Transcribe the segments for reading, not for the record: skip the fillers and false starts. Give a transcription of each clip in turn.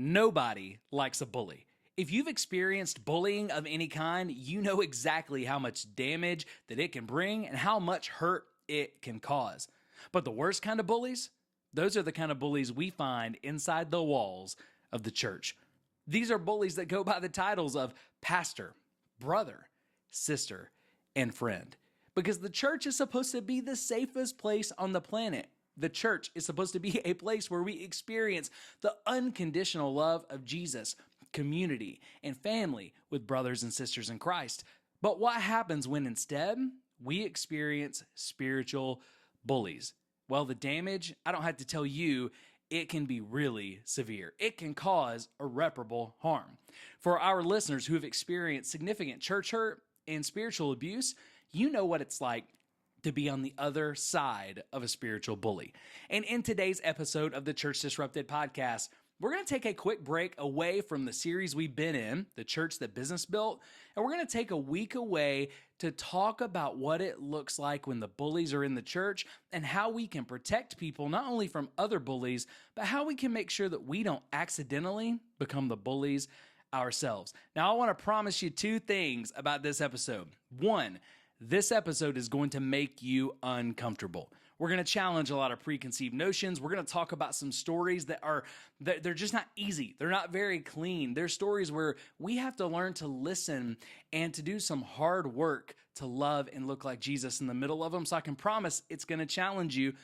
Nobody likes a bully. If you've experienced bullying of any kind, you know exactly how much damage that it can bring and how much hurt it can cause. But the worst kind of bullies, those are the kind of bullies we find inside the walls of the church. These are bullies that go by the titles of pastor, brother, sister, and friend. Because the church is supposed to be the safest place on the planet. The church is supposed to be a place where we experience the unconditional love of Jesus, community, and family with brothers and sisters in Christ. But what happens when instead we experience spiritual bullies? Well, the damage, I don't have to tell you, it can be really severe. It can cause irreparable harm. For our listeners who have experienced significant church hurt and spiritual abuse, you know what it's like to be on the other side of a spiritual bully. And in today's episode of the Church Disrupted podcast, we're going to take a quick break away from the series we've been in, The Church That Business Built, and we're going to take a week away to talk about what it looks like when the bullies are in the church and how we can protect people not only from other bullies, but how we can make sure that we don't accidentally become the bullies ourselves. Now, I want to promise you two things about this episode. One, this episode is going to make you uncomfortable. We're going to challenge a lot of preconceived notions. We're going to talk about some stories they're just not easy. They're not very clean. They're stories where we have to learn to listen and to do some hard work to love and look like Jesus in the middle of them. So I can promise it's going to challenge you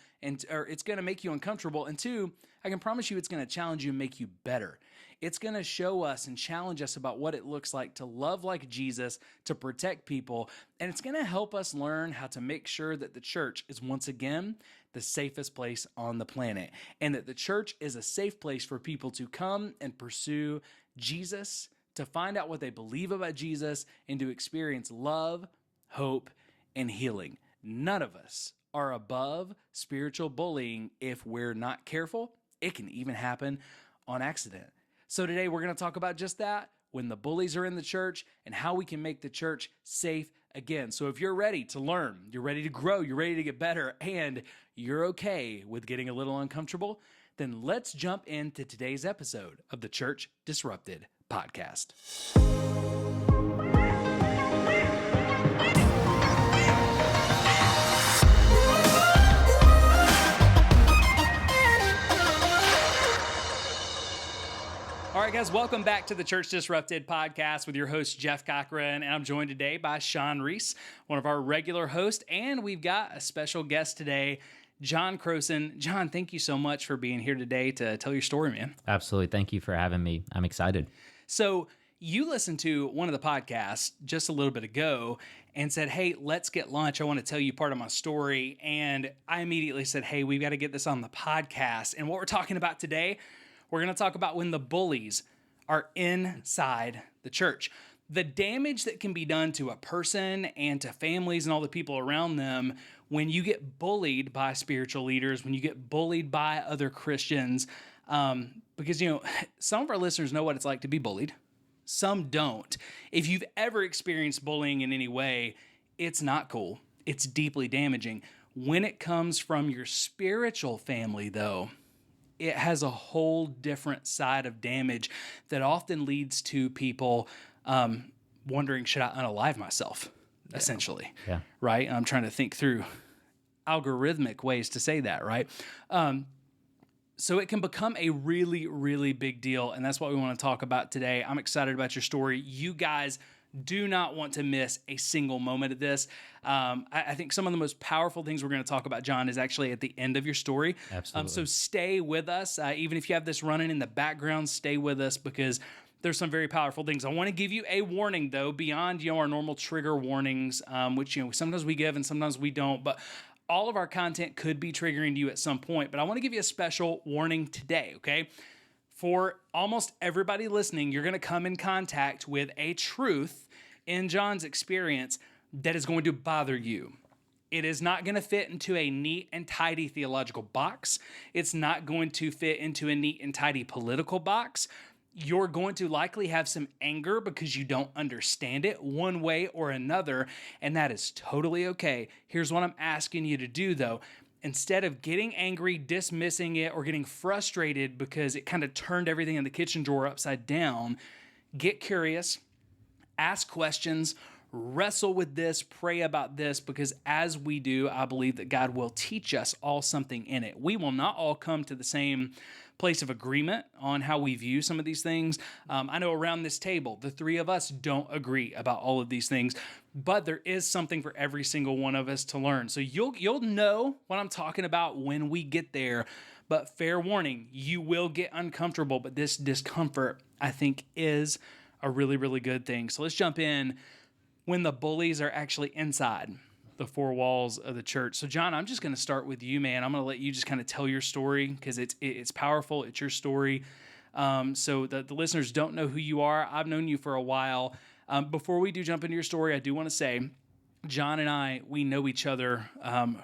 or it's going to make you uncomfortable. And two, I can promise you it's going to challenge you and make you better. It's going to show us and challenge us about what it looks like to love like Jesus, to protect people, and it's going to help us learn how to make sure that the church is once again the safest place on the planet, and that the church is a safe place for people to come and pursue Jesus, to find out what they believe about Jesus, and to experience love, hope, and healing. None of us are above spiritual bullying if we're not careful. It can even happen on accident. So today we're going to talk about just that, when the bullies are in the church and how we can make the church safe again. So if you're ready to learn, you're ready to grow, you're ready to get better, and you're okay with getting a little uncomfortable, then let's jump into today's episode of the Church Disrupted podcast. All right, guys, welcome back to the Church Disrupted podcast with your host, Jeff Cochran, and I'm joined today by Sean Reese, one of our regular hosts, and we've got a special guest today, John Croson. John, thank you so much for being here today to tell your story, man. Absolutely. Thank you for having me. I'm excited. So you listened to one of the podcasts just a little bit ago and said, hey, let's get lunch. I want to tell you part of my story. And I immediately said, hey, we've got to get this on the podcast. And what we're talking about today, we're going to talk about when the bullies are inside the church. The damage that can be done to a person and to families and all the people around them when you get bullied by spiritual leaders, when you get bullied by other Christians. Because, some of our listeners know what it's like to be bullied. Some don't. If you've ever experienced bullying in any way, it's not cool. It's deeply damaging. When it comes from your spiritual family, though, it has a whole different side of damage that often leads to people wondering, should I unalive myself, essentially? Yeah. Right? I'm trying to think through algorithmic ways to say that, right? So it can become a really, really big deal, and that's what we want to talk about today. I'm excited about your story. You guys do not want to miss a single moment of this. I think some of the most powerful things we're going to talk about, John, is actually at the end of your story. Absolutely. So stay with us. Even if you have this running in the background, stay with us because there's some very powerful things. I want to give you a warning, though, beyond our normal trigger warnings, which sometimes we give and sometimes we don't. But all of our content could be triggering to you at some point. But I want to give you a special warning today, okay? For almost everybody listening, you're going to come in contact with a truth in John's experience that is going to bother you. It is not going to fit into a neat and tidy theological box. It's not going to fit into a neat and tidy political box. You're going to likely have some anger because you don't understand it one way or another, and that is totally okay. Here's what I'm asking you to do, though. instead of getting angry, dismissing it, or getting frustrated because it kind of turned everything in the kitchen drawer upside down, get curious, ask questions, wrestle with this, pray about this, because as we do, I believe that God will teach us all something in it. We will not all come to the same place of agreement on how we view some of these things. I know around this table, the three of us don't agree about all of these things, but there is something for every single one of us to learn. So you'll know what I'm talking about when we get there. But fair warning, you will get uncomfortable, but this discomfort, I think, is a really, really good thing. So let's jump in when the bullies are actually inside the four walls of the church. So John, I'm just going to start with you, man. I'm going to let you just kind of tell your story because it's powerful. It's your story. So the listeners don't know who you are. I've known you for a while. Before we do jump into your story, I do want to say, John and I, we know each other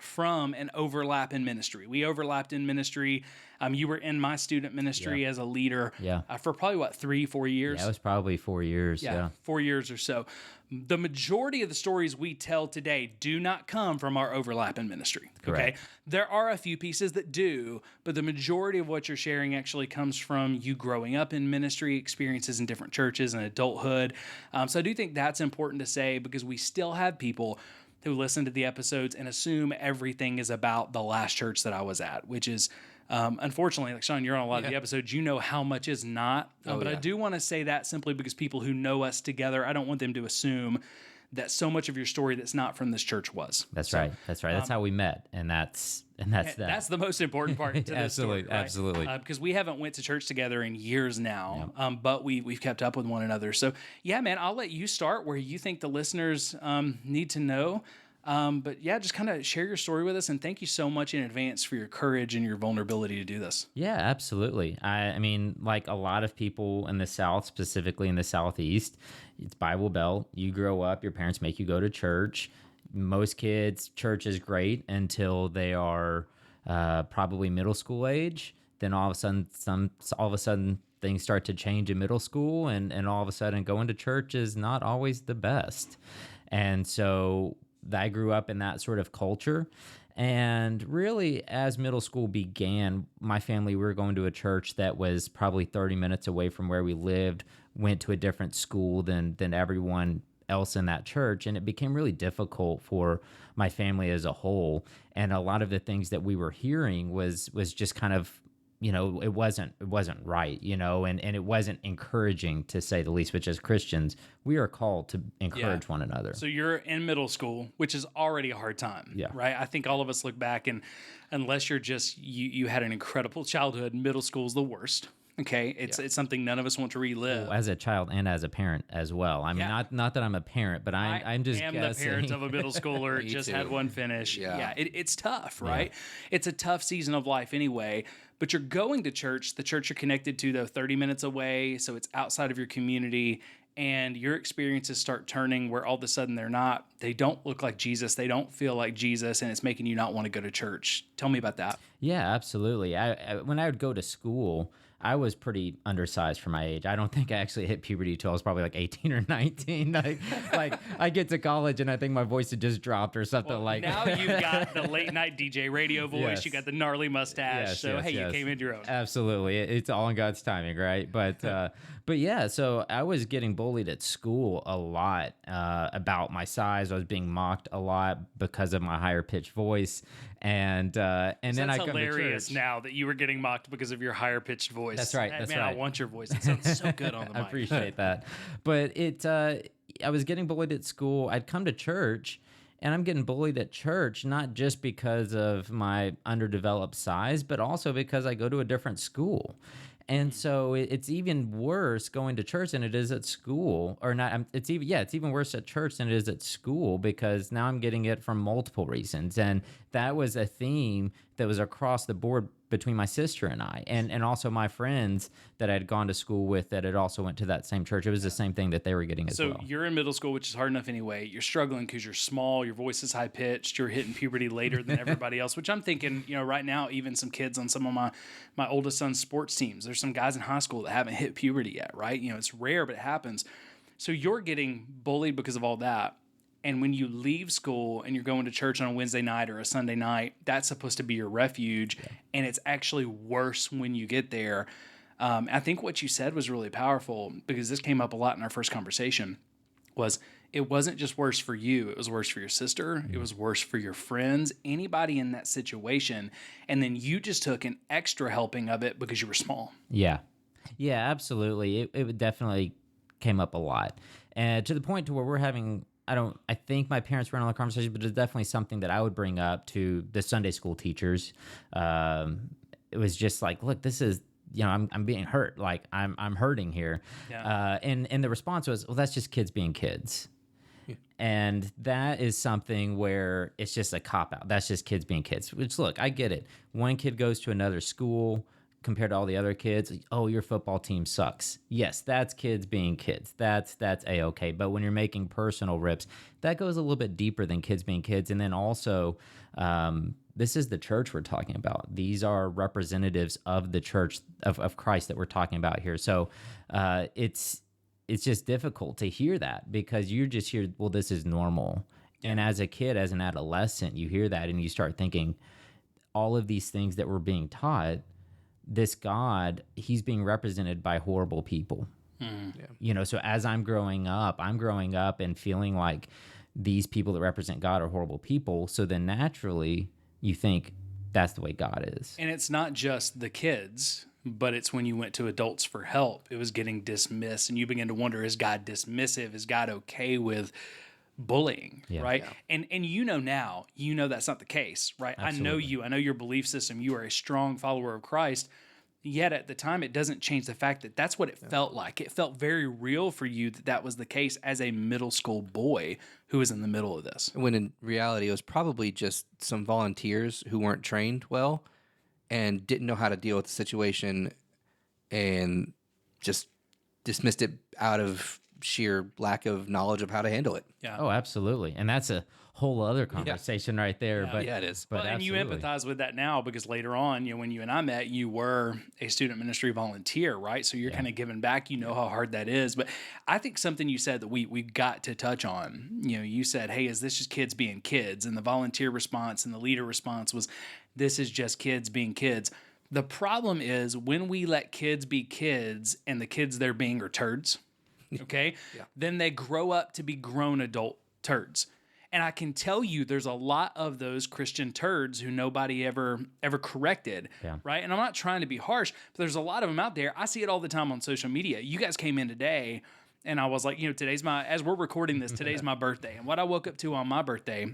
from an overlap in ministry. We overlapped in ministry. You were in my student ministry as a leader for probably, 3-4 years? Yeah, it was probably 4 years. Yeah, 4 years or so. The majority of the stories we tell today do not come from our overlap in ministry. Correct. Okay, there are a few pieces that do, but the majority of what you're sharing actually comes from you growing up in ministry, experiences in different churches and adulthood. So I do think that's important to say because we still have people who listen to the episodes and assume everything is about the last church that I was at, which is unfortunately, like Sean, you're on a lot of the episodes, you know how much is not. But I do want to say that simply because people who know us together, I don't want them to assume that so much of your story that's not from this church was. That's right. That's how we met, and that's that. That's the most important part to this story, right? Absolutely. Because we haven't went to church together in years now, but we've kept up with one another. So yeah, man, I'll let you start where you think the listeners need to know. But yeah, just kind of share your story with us, and thank you so much in advance for your courage and your vulnerability to do this. Yeah, absolutely. I mean, like a lot of people in the South, specifically in the Southeast, it's Bible Belt. You grow up, your parents make you go to church. Most kids, church is great until they are probably middle school age. Then all of a sudden, things start to change in middle school, and all of a sudden, going to church is not always the best. And so I grew up in that sort of culture. And really, as middle school began, my family, we were going to a church that was probably 30 minutes away from where we lived, went to a different school than everyone else in that church. And it became really difficult for my family as a whole. And a lot of the things that we were hearing was just kind of, it wasn't right, and it wasn't encouraging, to say the least, which as Christians, we are called to encourage one another. So you're in middle school, which is already a hard time, right? I think all of us look back, and unless you're just, you had an incredible childhood, middle school is the worst. Okay, it's something none of us want to relive. As a child and as a parent as well. I mean, not that I'm a parent, but I'm just guessing. I am the parent of a middle schooler. Just had one finish. It's tough, right? It's a tough season of life anyway. But you're going to church. The church you're connected to, though, 30 minutes away, so it's outside of your community. And your experiences start turning where all of a sudden they don't look like Jesus, they don't feel like Jesus, and it's making you not want to go to church. Tell me about that. Yeah, absolutely. When I would go to school, I was pretty undersized for my age. I don't think I actually hit puberty till I was probably like 18 or 19. Like I get to college and I think my voice had just dropped or something like that. Now you've got the late night DJ radio voice. Yes. You got the gnarly mustache. You came into your own. Absolutely. It's all in God's timing, right? But yeah, so I was getting bullied at school a lot about my size. I was being mocked a lot because of my higher pitched voice. And then I come to church. It's hilarious now that you were getting mocked because of your higher pitched voice. That's right. Man, I want your voice. It sounds so good on the mic. I appreciate that. But I was getting bullied at school. I'd come to church, and I'm getting bullied at church, not just because of my underdeveloped size, but also because I go to a different school. And so it's even worse going to church than it is at school, or not. It's even worse at church than it is at school, because now I'm getting it from multiple reasons. And that was a theme that was across the board between my sister and I, and also my friends that I had gone to school with that had also went to that same church. It was the same thing that they were getting as well. So you're in middle school, which is hard enough anyway. You're struggling because you're small, your voice is high pitched, you're hitting puberty later than everybody else, which I'm thinking, right now, even some kids on some of my oldest son's sports teams, there's some guys in high school that haven't hit puberty yet, right? It's rare, but it happens. So you're getting bullied because of all that. And when you leave school and you're going to church on a Wednesday night or a Sunday night, that's supposed to be your refuge. Yeah. And it's actually worse when you get there. I think what you said was really powerful, because this came up a lot in our first conversation, was it wasn't just worse for you. It was worse for your sister. Mm-hmm. It was worse for your friends, anybody in that situation. And then you just took an extra helping of it because you were small. Yeah. Yeah, absolutely. It definitely came up a lot. And to the point to where we're having, I think my parents were in on the conversation, but it's definitely something that I would bring up to the Sunday school teachers. It was just like, look, this is, I'm being hurt. Like I'm hurting here. Yeah. And the response was, well, that's just kids being kids. Yeah. And that is something where it's just a cop-out. That's just kids being kids. Which, look, I get it. One kid goes to another school compared to all the other kids. Oh, your football team sucks. Yes, that's kids being kids. That's A-okay. But when you're making personal rips, that goes a little bit deeper than kids being kids. And then also, this is the church we're talking about. These are representatives of the church of Christ that we're talking about here. So it's just difficult to hear that, because you just hear, well, this is normal. And as a kid, as an adolescent, you hear that and you start thinking all of these things that we're being taught, this God, he's being represented by horrible people. Yeah. So as I'm growing up and feeling like these people that represent God are horrible people. So then naturally you think that's the way God is. And it's not just the kids, but it's when you went to adults for help, it was getting dismissed, and you begin to wonder, is God dismissive? Is God okay with bullying? Yeah. Right? Yeah. And now, that's not the case, right? Absolutely. I know your belief system. You are a strong follower of Christ. Yet at the time, it doesn't change the fact that that's what it felt like. It felt very real for you that was the case as a middle school boy who was in the middle of this. When in reality, it was probably just some volunteers who weren't trained well and didn't know how to deal with the situation and just dismissed it out of sheer lack of knowledge of how to handle it. Yeah. Oh, absolutely. And that's a whole other conversation right there. Yeah. But yeah, it is. But and you empathize with that now, because later on, when you and I met, you were a student ministry volunteer, right? So you're kind of giving back. You know how hard that is. But I think something you said that we got to touch on, you said, hey, is this just kids being kids? And the volunteer response and the leader response was, this is just kids being kids. The problem is when we let kids be kids and the kids they're being are turds, okay? Then they grow up to be grown adult turds. And I can tell you there's a lot of those Christian turds who nobody ever corrected, right? And I'm not trying to be harsh, but there's a lot of them out there. I see it all the time on social media. You guys came in today, and I was like, as we're recording this, today's my birthday. And what I woke up to on my birthday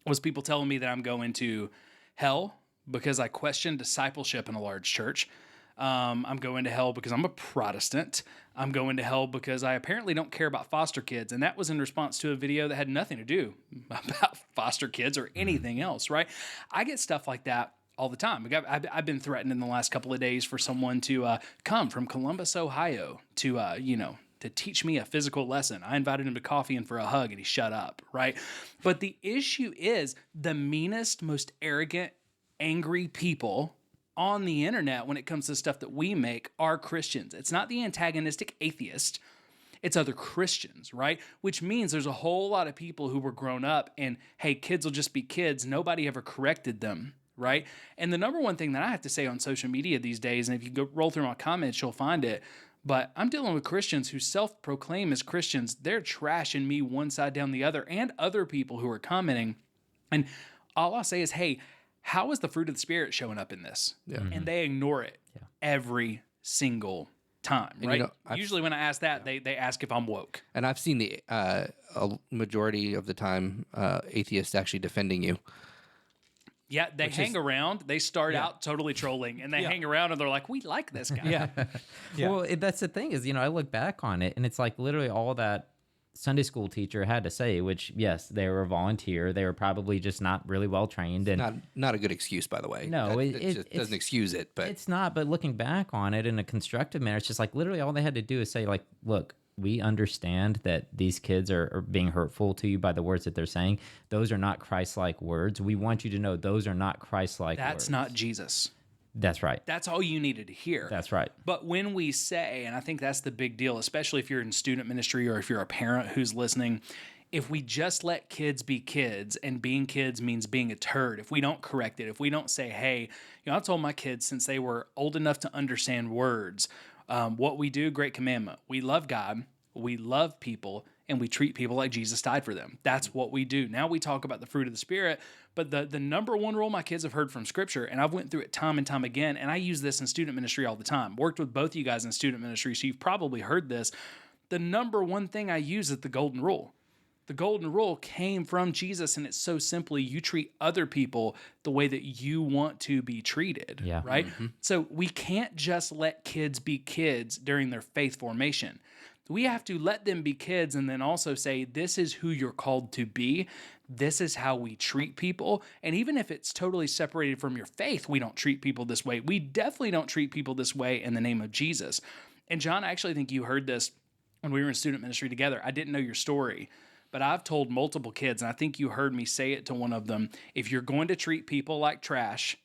was people telling me that I'm going to hell because I questioned discipleship in a large church. I'm going to hell because I'm a Protestant. I'm going to hell because I apparently don't care about foster kids. And that was in response to a video that had nothing to do about foster kids or anything else, right? I get stuff like that all the time. I've been threatened in the last couple of days for someone to come from Columbus, Ohio to teach me a physical lesson. I invited him to coffee and for a hug, and he shut up, right? But the issue is the meanest, most arrogant, angry people on the internet when it comes to stuff that we make are Christians. It's not the antagonistic atheist. It's other Christians, right? Which means there's a whole lot of people who were grown up and, hey, kids will just be kids. Nobody ever corrected them, right? And the number one thing that I have to say on social media these days, and if you go roll through my comments, you'll find it, but I'm dealing with Christians who self-proclaim as Christians. They're trashing me one side down the other, and other people who are commenting. And all I'll say is, hey, how is the fruit of the Spirit showing up in this? Yeah. And they ignore it every single time, right? Usually when I ask that, they ask if I'm woke. And I've seen a majority of the time atheists actually defending you. Yeah, they hang around. They start out totally trolling, and they hang around, and they're like, we like this guy. Well, that's the thing is, I look back on it, and it's like literally all that Sunday school teacher had to say, which, yes, they were a volunteer. They were probably just not really well trained. And not a good excuse, by the way. No, it just doesn't excuse it. But it's not. But looking back on it in a constructive manner, it's just like literally all they had to do is say, like, look, we understand that these kids are being hurtful to you by the words that they're saying. Those are not Christ-like words. We want you to know those are not Christ-like words. That's not Jesus. That's right. That's all you needed to hear. That's right. But when we say, and I think that's the big deal, especially if you're in student ministry or if you're a parent who's listening, if we just let kids be kids, and being kids means being a turd, if we don't correct it, if we don't say, hey, I told my kids since they were old enough to understand words, what we do, great commandment. We love God, we love people, and we treat people like Jesus died for them. That's what we do. Now we talk about the fruit of the Spirit, but the number one rule my kids have heard from Scripture, and I've went through it time and time again, and I use this in student ministry all the time. Worked with both of you guys in student ministry, so you've probably heard this. The number one thing I use is the golden rule. The golden rule came from Jesus, and it's so simply, you treat other people the way that you want to be treated, right? So we can't just let kids be kids during their faith formation. We have to let them be kids and then also say, this is who you're called to be. This is how we treat people. And even if it's totally separated from your faith, we don't treat people this way. We definitely don't treat people this way in the name of Jesus. And John, I actually think you heard this when we were in student ministry together. I didn't know your story, but I've told multiple kids, and I think you heard me say it to one of them, if you're going to treat people like trash,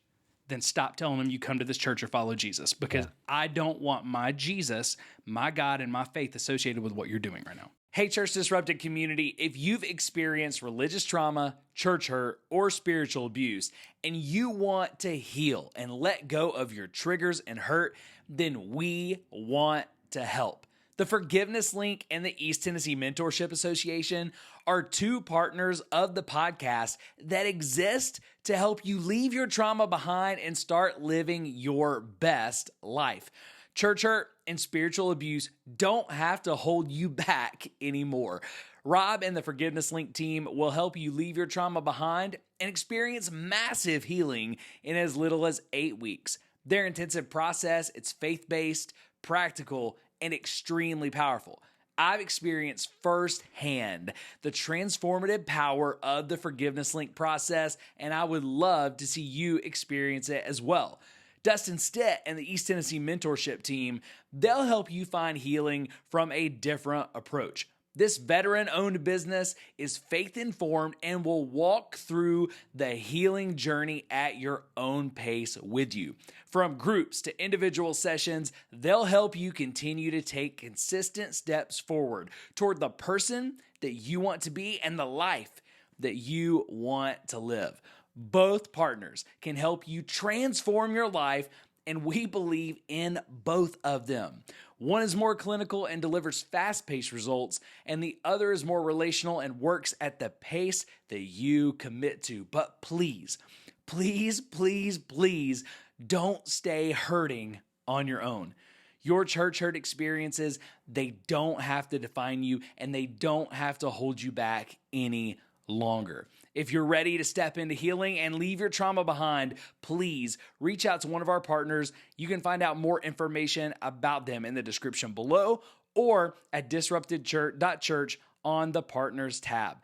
then stop telling them you come to this church or follow Jesus, because I don't want my Jesus, my God, and my faith associated with what you're doing right now. Hey, Church Disrupted community, if you've experienced religious trauma, church hurt, or spiritual abuse, and you want to heal and let go of your triggers and hurt, then we want to help. The Forgiveness Link and the East Tennessee Mentorship Association are two partners of the podcast that exist to help you leave your trauma behind and start living your best life. Church hurt and spiritual abuse don't have to hold you back anymore. Rob and the Forgiveness Link team will help you leave your trauma behind and experience massive healing in as little as 8 weeks. Their intensive process, it's faith-based, practical, and extremely powerful. I've experienced firsthand the transformative power of the Forgiveness Link process, and I would love to see you experience it as well. Dustin Stitt and the East Tennessee Mentorship team, they'll help you find healing from a different approach. This veteran-owned business is faith-informed and will walk through the healing journey at your own pace with you. From groups to individual sessions, they'll help you continue to take consistent steps forward toward the person that you want to be and the life that you want to live. Both partners can help you transform your life, and we believe in both of them. One is more clinical and delivers fast-paced results, and the other is more relational and works at the pace that you commit to. But please, please, please, please don't stay hurting on your own. Your church hurt experiences, they don't have to define you, and they don't have to hold you back any longer. If you're ready to step into healing and leave your trauma behind, please reach out to one of our partners. You can find out more information about them in the description below or at disruptedchurch.church on the Partners tab.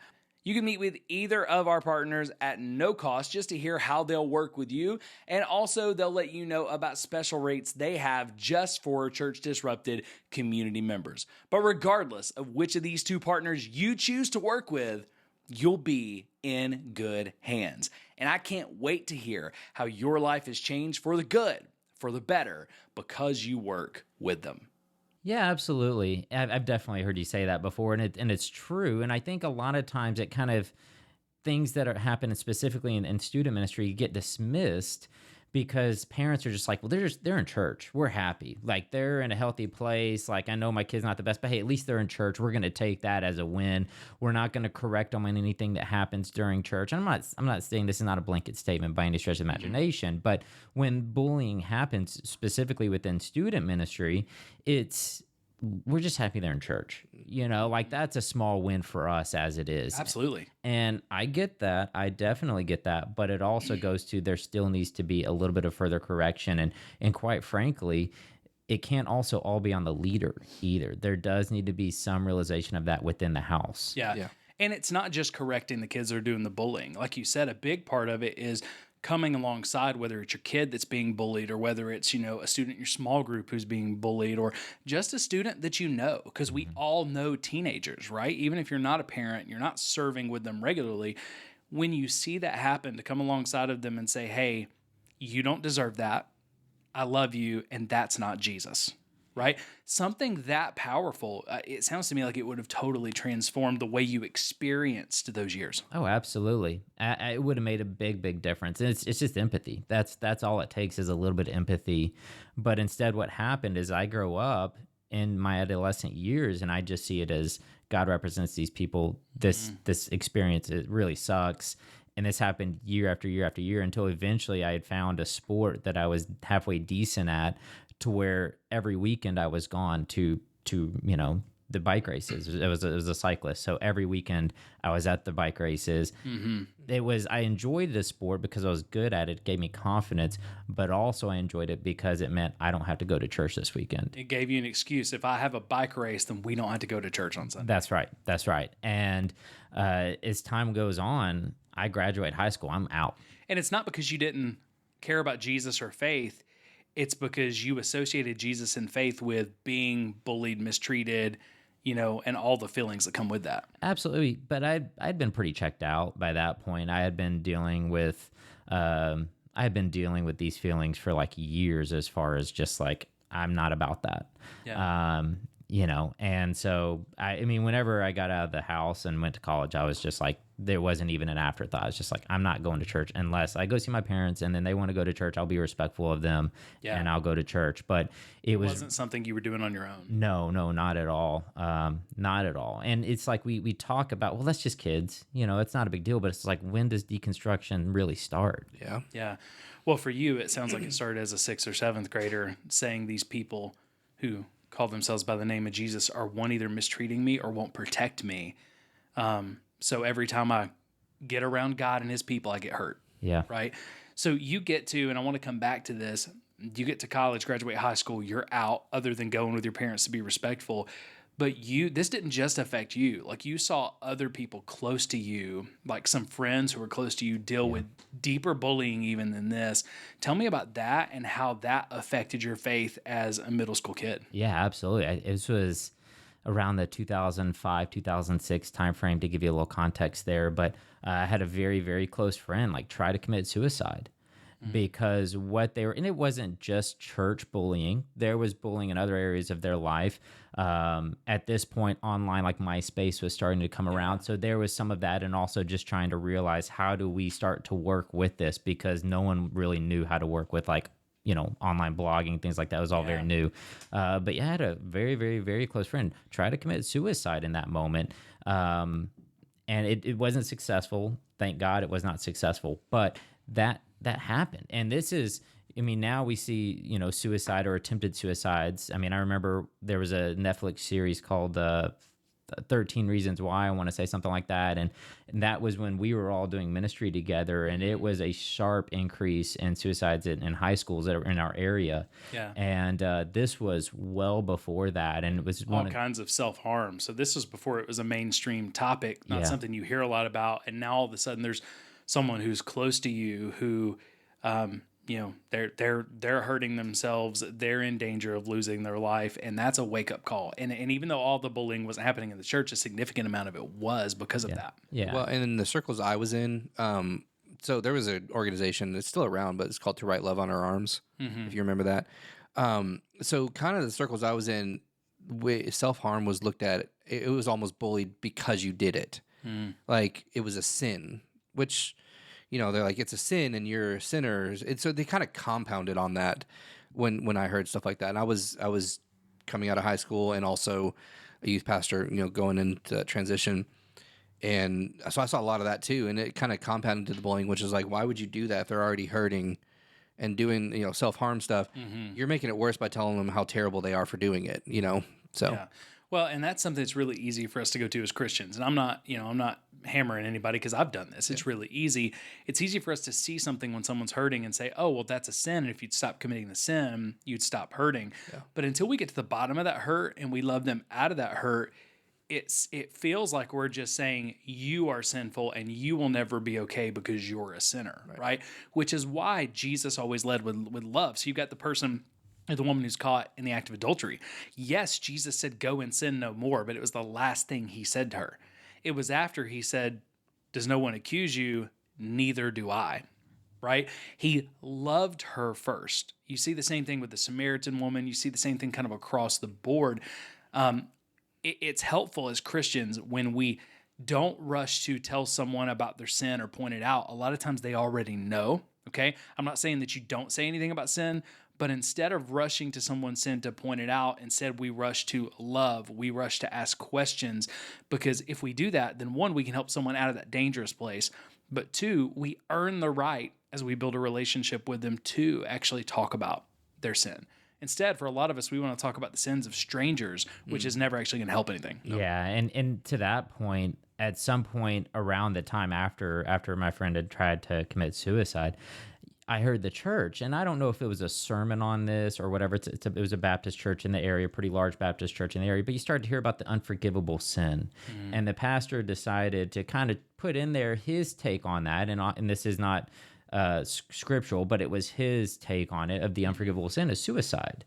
You can meet with either of our partners at no cost just to hear how they'll work with you. And also they'll let you know about special rates they have just for Church Disrupted community members. But regardless of which of these two partners you choose to work with, you'll be in good hands. And I can't wait to hear how your life has changed for the good, for the better, because you work with them. Yeah, absolutely. I've definitely heard you say that before, and it's true. And I think a lot of times it kind of, things that are happening specifically in student ministry get dismissed because parents are just like, well, they're in church. We're happy. Like, they're in a healthy place. Like, I know my kid's not the best, but hey, at least they're in church. We're going to take that as a win. We're not going to correct them on anything that happens during church. And I'm not saying this is not a blanket statement by any stretch of the imagination, but when bullying happens specifically within student ministry, we're just happy they're in church. Like, that's a small win for us as it is. Absolutely. And I get that. I definitely get that. But it also goes to, there still needs to be a little bit of further correction. And quite frankly, it can't also all be on the leader either. There does need to be some realization of that within the house. Yeah. And it's not just correcting the kids that are doing the bullying. Like you said, a big part of it is coming alongside, whether it's your kid that's being bullied or whether it's, a student in your small group who's being bullied or just a student that because we all know teenagers, right? Even if you're not a parent, you're not serving with them regularly. When you see that happen, to come alongside of them and say, hey, you don't deserve that. I love you, and that's not Jesus, right? Something that powerful. It sounds to me like it would have totally transformed the way you experienced those years. Oh, absolutely. It would have made a big, big difference. And it's just empathy. That's all it takes is a little bit of empathy. But instead, what happened is I grow up in my adolescent years, and I just see it as God represents these people. This experience, it really sucks. And this happened year after year after year until eventually I had found a sport that I was halfway decent at, to where every weekend I was gone to the bike races. It was a cyclist, so every weekend I was at the bike races. I enjoyed the sport because I was good at it. It gave me confidence, but also I enjoyed it because it meant I don't have to go to church this weekend. It gave you an excuse. If I have a bike race, then we don't have to go to church on Sunday. That's right. And as time goes on, I graduate high school, I'm out. And it's not because you didn't care about Jesus or faith. It's because you associated Jesus and faith with being bullied, mistreated, and all the feelings that come with that. Absolutely. But I'd been pretty checked out by that point. I had been dealing with these feelings for like years, as far as just like, I'm not about that. Yeah. And so I mean, whenever I got out of the house and went to college, I was just like, there wasn't even an afterthought. It's just like, I'm not going to church unless I go see my parents and then they want to go to church. I'll be respectful of them and I'll go to church. But it wasn't something you were doing on your own. No, not at all. Not at all. And it's like, we talk about, well, that's just kids, it's not a big deal, but it's like, when does deconstruction really start? Yeah. Yeah. Well, for you, it sounds like it started as a 6th or 7th grader, saying these people who call themselves by the name of Jesus are one, either mistreating me or won't protect me. So every time I get around God and his people, I get hurt. Yeah. Right. So you get to, and I want to come back to this, you get to college, graduate high school, you're out, other than going with your parents to be respectful. But this didn't just affect you. Like, you saw other people close to you, like some friends who were close to you, deal with deeper bullying even than this. Tell me about that and how that affected your faith as a middle school kid. Yeah, absolutely. This was around the 2005, 2006 timeframe, to give you a little context there. But I had a very, very close friend try to commit suicide. Because and it wasn't just church bullying. There was bullying in other areas of their life. At this point, online, like MySpace was starting to come around. So there was some of that, and also just trying to realize, how do we start to work with this? Because no one really knew how to work with online blogging, things like that. It was all very new. But I had a very, very, very close friend try to commit suicide in that moment. And it wasn't successful. Thank God it was not successful. But that happened. And this is, now we see, suicide or attempted suicides. I remember there was a Netflix series called 13 Reasons Why, I want to say, something like that. And that was when we were all doing ministry together, and it was a sharp increase in suicides in high schools that are in our area. Yeah. And this was well before that. And it was all kinds of self-harm. So this was before it was a mainstream topic, not something you hear a lot about. And now all of a sudden there's someone who's close to you who, they're hurting themselves. They're in danger of losing their life. And that's a wake up call. And even though all the bullying wasn't happening in the church, a significant amount of it was because of that. Yeah. Well, and in the circles I was in, so there was an organization that's still around, but it's called To Write Love on Our Arms, if you remember that. So kind of the circles I was in, self-harm was looked at, it was almost bullied because you did it. Like, it was a sin, which, they're like, it's a sin and you're a sinner. And so they kind of compounded on that when I heard stuff like that. And I was coming out of high school and also a youth pastor, going into transition. And so I saw a lot of that too. And it kind of compounded to the bullying, which is like, why would you do that if they're already hurting and doing, self-harm stuff? You're making it worse by telling them how terrible they are for doing it, so. Yeah. Well, and that's something that's really easy for us to go to as Christians. And I'm not hammering anybody because I've done this. It's really easy. It's easy for us to see something when someone's hurting and say, oh, well, that's a sin. And if you'd stop committing the sin, you'd stop hurting. Yeah. But until we get to the bottom of that hurt and we love them out of that hurt, it feels like we're just saying you are sinful and you will never be okay because you're a sinner, right? Which is why Jesus always led with love. So you've got the person, the woman who's caught in the act of adultery. Yes, Jesus said, go and sin no more, but it was the last thing he said to her. It was after he said, does no one accuse you? Neither do I. right? He loved her first. You see the same thing with the Samaritan woman. You see the same thing kind of across the board. It's helpful as Christians when we don't rush to tell someone about their sin or point it out. A lot of times they already know, okay? I'm not saying that you don't say anything about sin, but instead of rushing to someone's sin to point it out, instead we rush to love, we rush to ask questions, because if we do that, then one, we can help someone out of that dangerous place, but two, we earn the right as we build a relationship with them to actually talk about their sin. Instead, for a lot of us, we want to talk about the sins of strangers, which is never actually going to help anything. Yeah, and to that point, at some point around the time after my friend had tried to commit suicide, I heard the church, and I don't know if it was a sermon on this or whatever. It was a Baptist church in the area, pretty large Baptist church in the area, but you started to hear about the unforgivable sin. And the pastor decided to kind of put in there his take on that, and this is not scriptural, but it was his take on it of the unforgivable sin is suicide.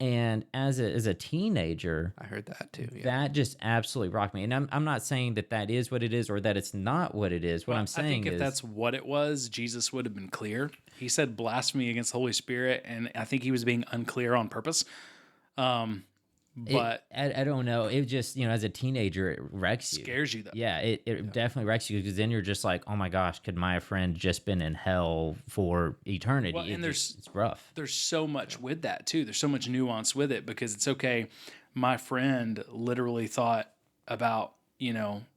And as a teenager, I heard that too. Yeah. that just absolutely rocked me. And I'm not saying that is what it is or that it's not what it is. What I'm saying I think if is that's what it was, Jesus would have been clear. He said blasphemy against the Holy Spirit, and I think he was being unclear on purpose. But I don't know. It just, as a teenager, it wrecks you. Scares you, though. Yeah, it definitely wrecks you, because then you're just like, oh my gosh, could my friend just been in hell for eternity? Well, and it's rough. There's so much with that too. There's so much nuance with it, because it's okay. My friend literally thought about,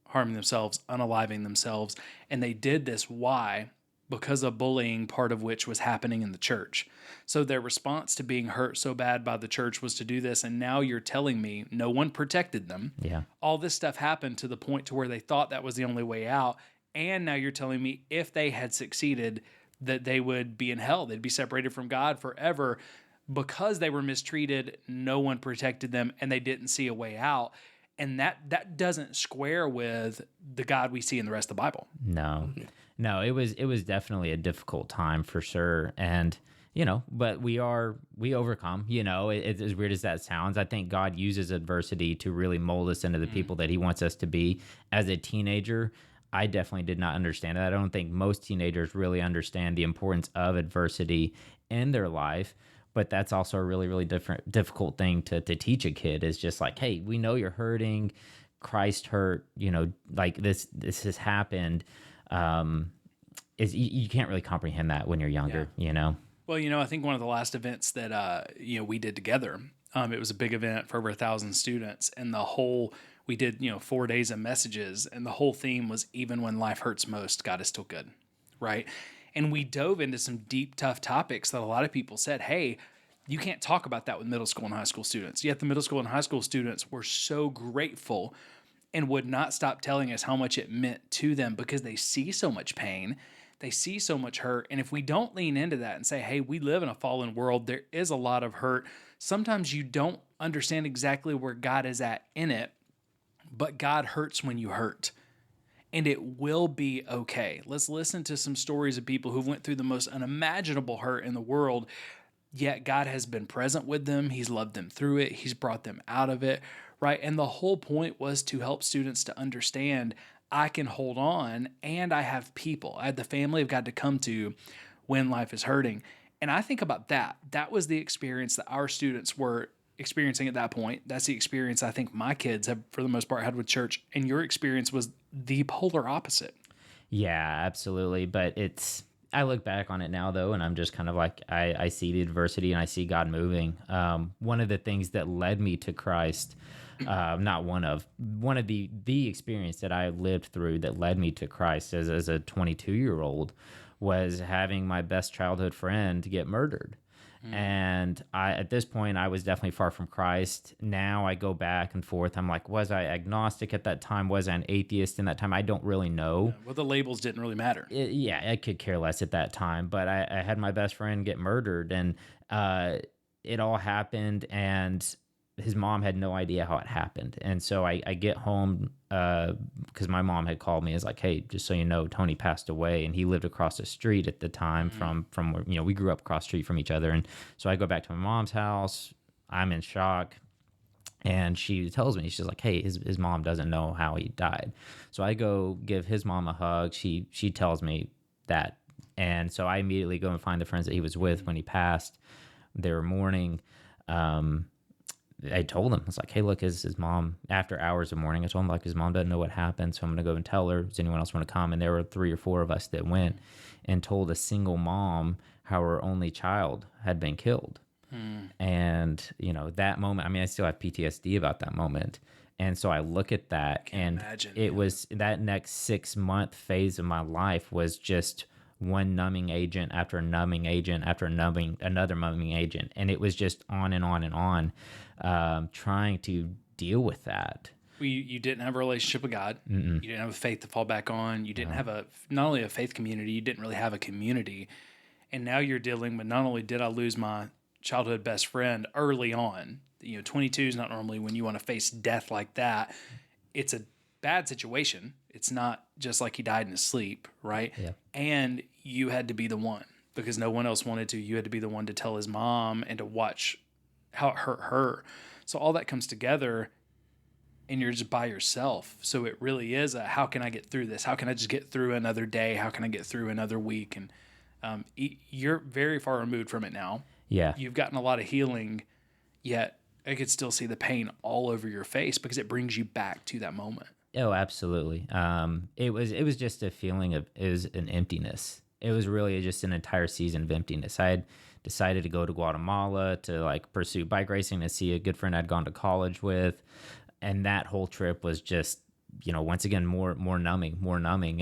harming themselves, unaliving themselves, and they did this. Why? Because of bullying, part of which was happening in the church. So their response to being hurt so bad by the church was to do this. And now you're telling me no one protected them. Yeah. All this stuff happened to the point to where they thought that was the only way out. And now you're telling me if they had succeeded, that they would be in hell. They'd be separated from God forever because they were mistreated. No one protected them, and they didn't see a way out. And that doesn't square with the God we see in the rest of the Bible. No, it was definitely a difficult time for sure. And, but we overcome, it's as weird as that sounds. I think God uses adversity to really mold us into the people that he wants us to be. As a teenager, I definitely did not understand it. I don't think most teenagers really understand the importance of adversity in their life. But that's also a really, really difficult thing to teach a kid, is just like, hey, we know you're hurting. Christ hurt, like this has happened. You can't really comprehend that when you're younger, Well, I think one of the last events that, we did together, it was a big event for over 1,000 students, and we did, 4 days of messages, and the whole theme was, even when life hurts most, God is still good. Right. And we dove into some deep, tough topics that a lot of people said, hey, you can't talk about that with middle school and high school students. Yet the middle school and high school students were so grateful and would not stop telling us how much it meant to them, because they see so much pain, they see so much hurt. And if we don't lean into that and say, hey, we live in a fallen world, there is a lot of hurt. Sometimes you don't understand exactly where God is at in it, but God hurts when you hurt. And it will be okay. Let's listen to some stories of people who went through the most unimaginable hurt in the world, yet God has been present with them. He's loved them through it. He's brought them out of it, right? And the whole point was to help students to understand, I can hold on, and I have people. I had the family I've got to come to when life is hurting. And I think about that. That was the experience that our students were experiencing at that point. That's the experience I think my kids have, for the most part, had with church. And your experience was the polar opposite. Yeah, absolutely. But I look back on it now, though, and I'm just kind of like, I see the adversity and I see God moving. One of the things that led me to Christ, one of the experience that I lived through that led me to Christ as a 22-year-old was having my best childhood friend get murdered. And at this point, I was definitely far from Christ. Now I go back and forth. I'm like, was I agnostic at that time? Was I an atheist in that time? I don't really know. Well, the labels didn't really matter. I could care less at that time. But I had my best friend get murdered, and it all happened, and his mom had no idea how it happened. And so I get home because my mom had called me. It's like, hey, just so you know, Tony passed away, and he lived across the street at the time from where, we grew up across the street from each other. And so I go back to my mom's house. I'm in shock. And she tells me, she's like, hey, his mom doesn't know how he died. So I go give his mom a hug. She tells me that And so I immediately go and find the friends that he was with when he passed. They were mourning. I told him, I was like, hey, look, his mom, after hours of mourning, I told him, like, his mom doesn't know what happened, so I'm going to go and tell her. Does anyone else want to come? And there were 3 or 4 of us that went and told a single mom how her only child had been killed. And, you know, that moment, I mean, I still have PTSD about that moment. And so I look at that, and it was that next 6-month phase of my life was just one numbing agent after a numbing agent after another numbing agent. And it was just on and on and on, trying to deal with that. You didn't have a relationship with God. You didn't have a faith to fall back on. You didn't have not only a faith community, you didn't really have a community. And now you're dealing with, not only did I lose my childhood best friend early on, 22 is not normally when you want to face death like that. It's a bad situation. It's not just like he died in his sleep, right? Yeah. And you had to be the one, because no one else wanted to. You had to be the one to tell his mom and to watch how it hurt her. So all that comes together, and you're just by yourself. So it really is how can I get through this? How can I just get through another day? How can I get through another week? And you're very far removed from it now. Yeah. You've gotten a lot of healing, yet I could still see the pain all over your face because it brings you back to that moment. Oh, absolutely. It was just a feeling of, it was an emptiness. It was really just an entire season of emptiness. I had decided to go to Guatemala to like pursue bike racing, to see a good friend I'd gone to college with. And that whole trip was just, once again, more numbing,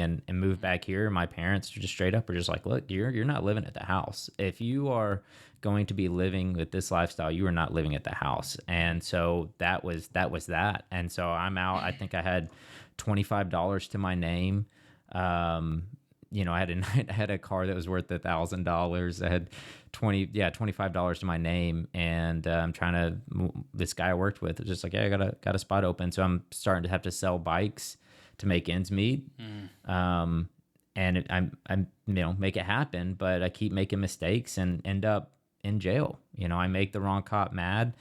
and moved back here. My parents just straight up were just like, look, you're not living at the house. If you are going to be living with this lifestyle, you are not living at the house. And so that was that. And so I'm out. I think I had $25 to my name. I had a car that was worth $1,000. I had $25 to my name, and I'm trying to. This guy I worked with was just like, yeah, I got a spot open, so I'm starting to have to sell bikes to make ends meet. And I'm make it happen, but I keep making mistakes and end up in jail. I make the wrong cop mad.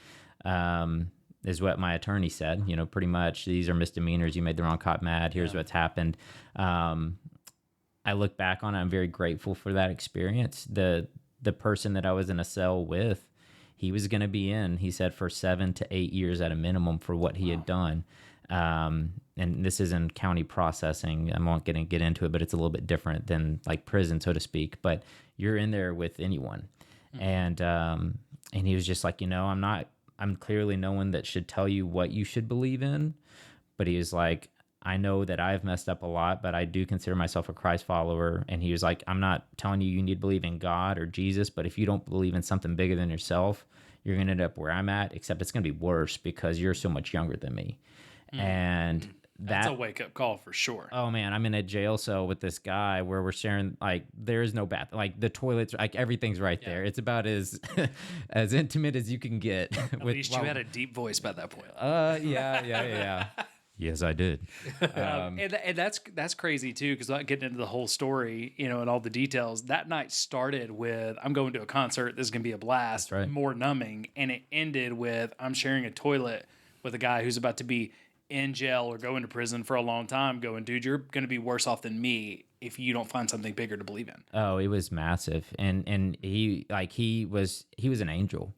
Is what my attorney said. Pretty much, these are misdemeanors. You made the wrong cop mad. Here's what's happened. I look back on it, I'm very grateful for that experience. The person that I was in a cell with, he was going to be in, he said, for 7 to 8 years at a minimum for what he had done. And this isn't county processing. I won't get into it, but it's a little bit different than like prison, so to speak. But you're in there with anyone. And he was just like, I'm clearly no one that should tell you what you should believe in. But he was like, I know that I've messed up a lot, but I do consider myself a Christ follower. And he was like, I'm not telling you need to believe in God or Jesus, but if you don't believe in something bigger than yourself, you're going to end up where I'm at, except it's going to be worse because you're so much younger than me. And that's a wake-up call for sure. Oh, man, I'm in a jail cell with this guy where we're sharing, like, there is no bath. Like, the toilets, like, everything's right there. It's about as intimate as you can get. At least you had a deep voice by that point. Yeah. Yes, I did. And that's crazy too, because not getting into the whole story, and all the details. That night started with, I'm going to a concert. This is gonna be a blast. That's right. More numbing, and it ended with, I'm sharing a toilet with a guy who's about to be in jail or going to prison for a long time. Going, dude, you're gonna be worse off than me if you don't find something bigger to believe in. Oh, it was massive, and he was an angel.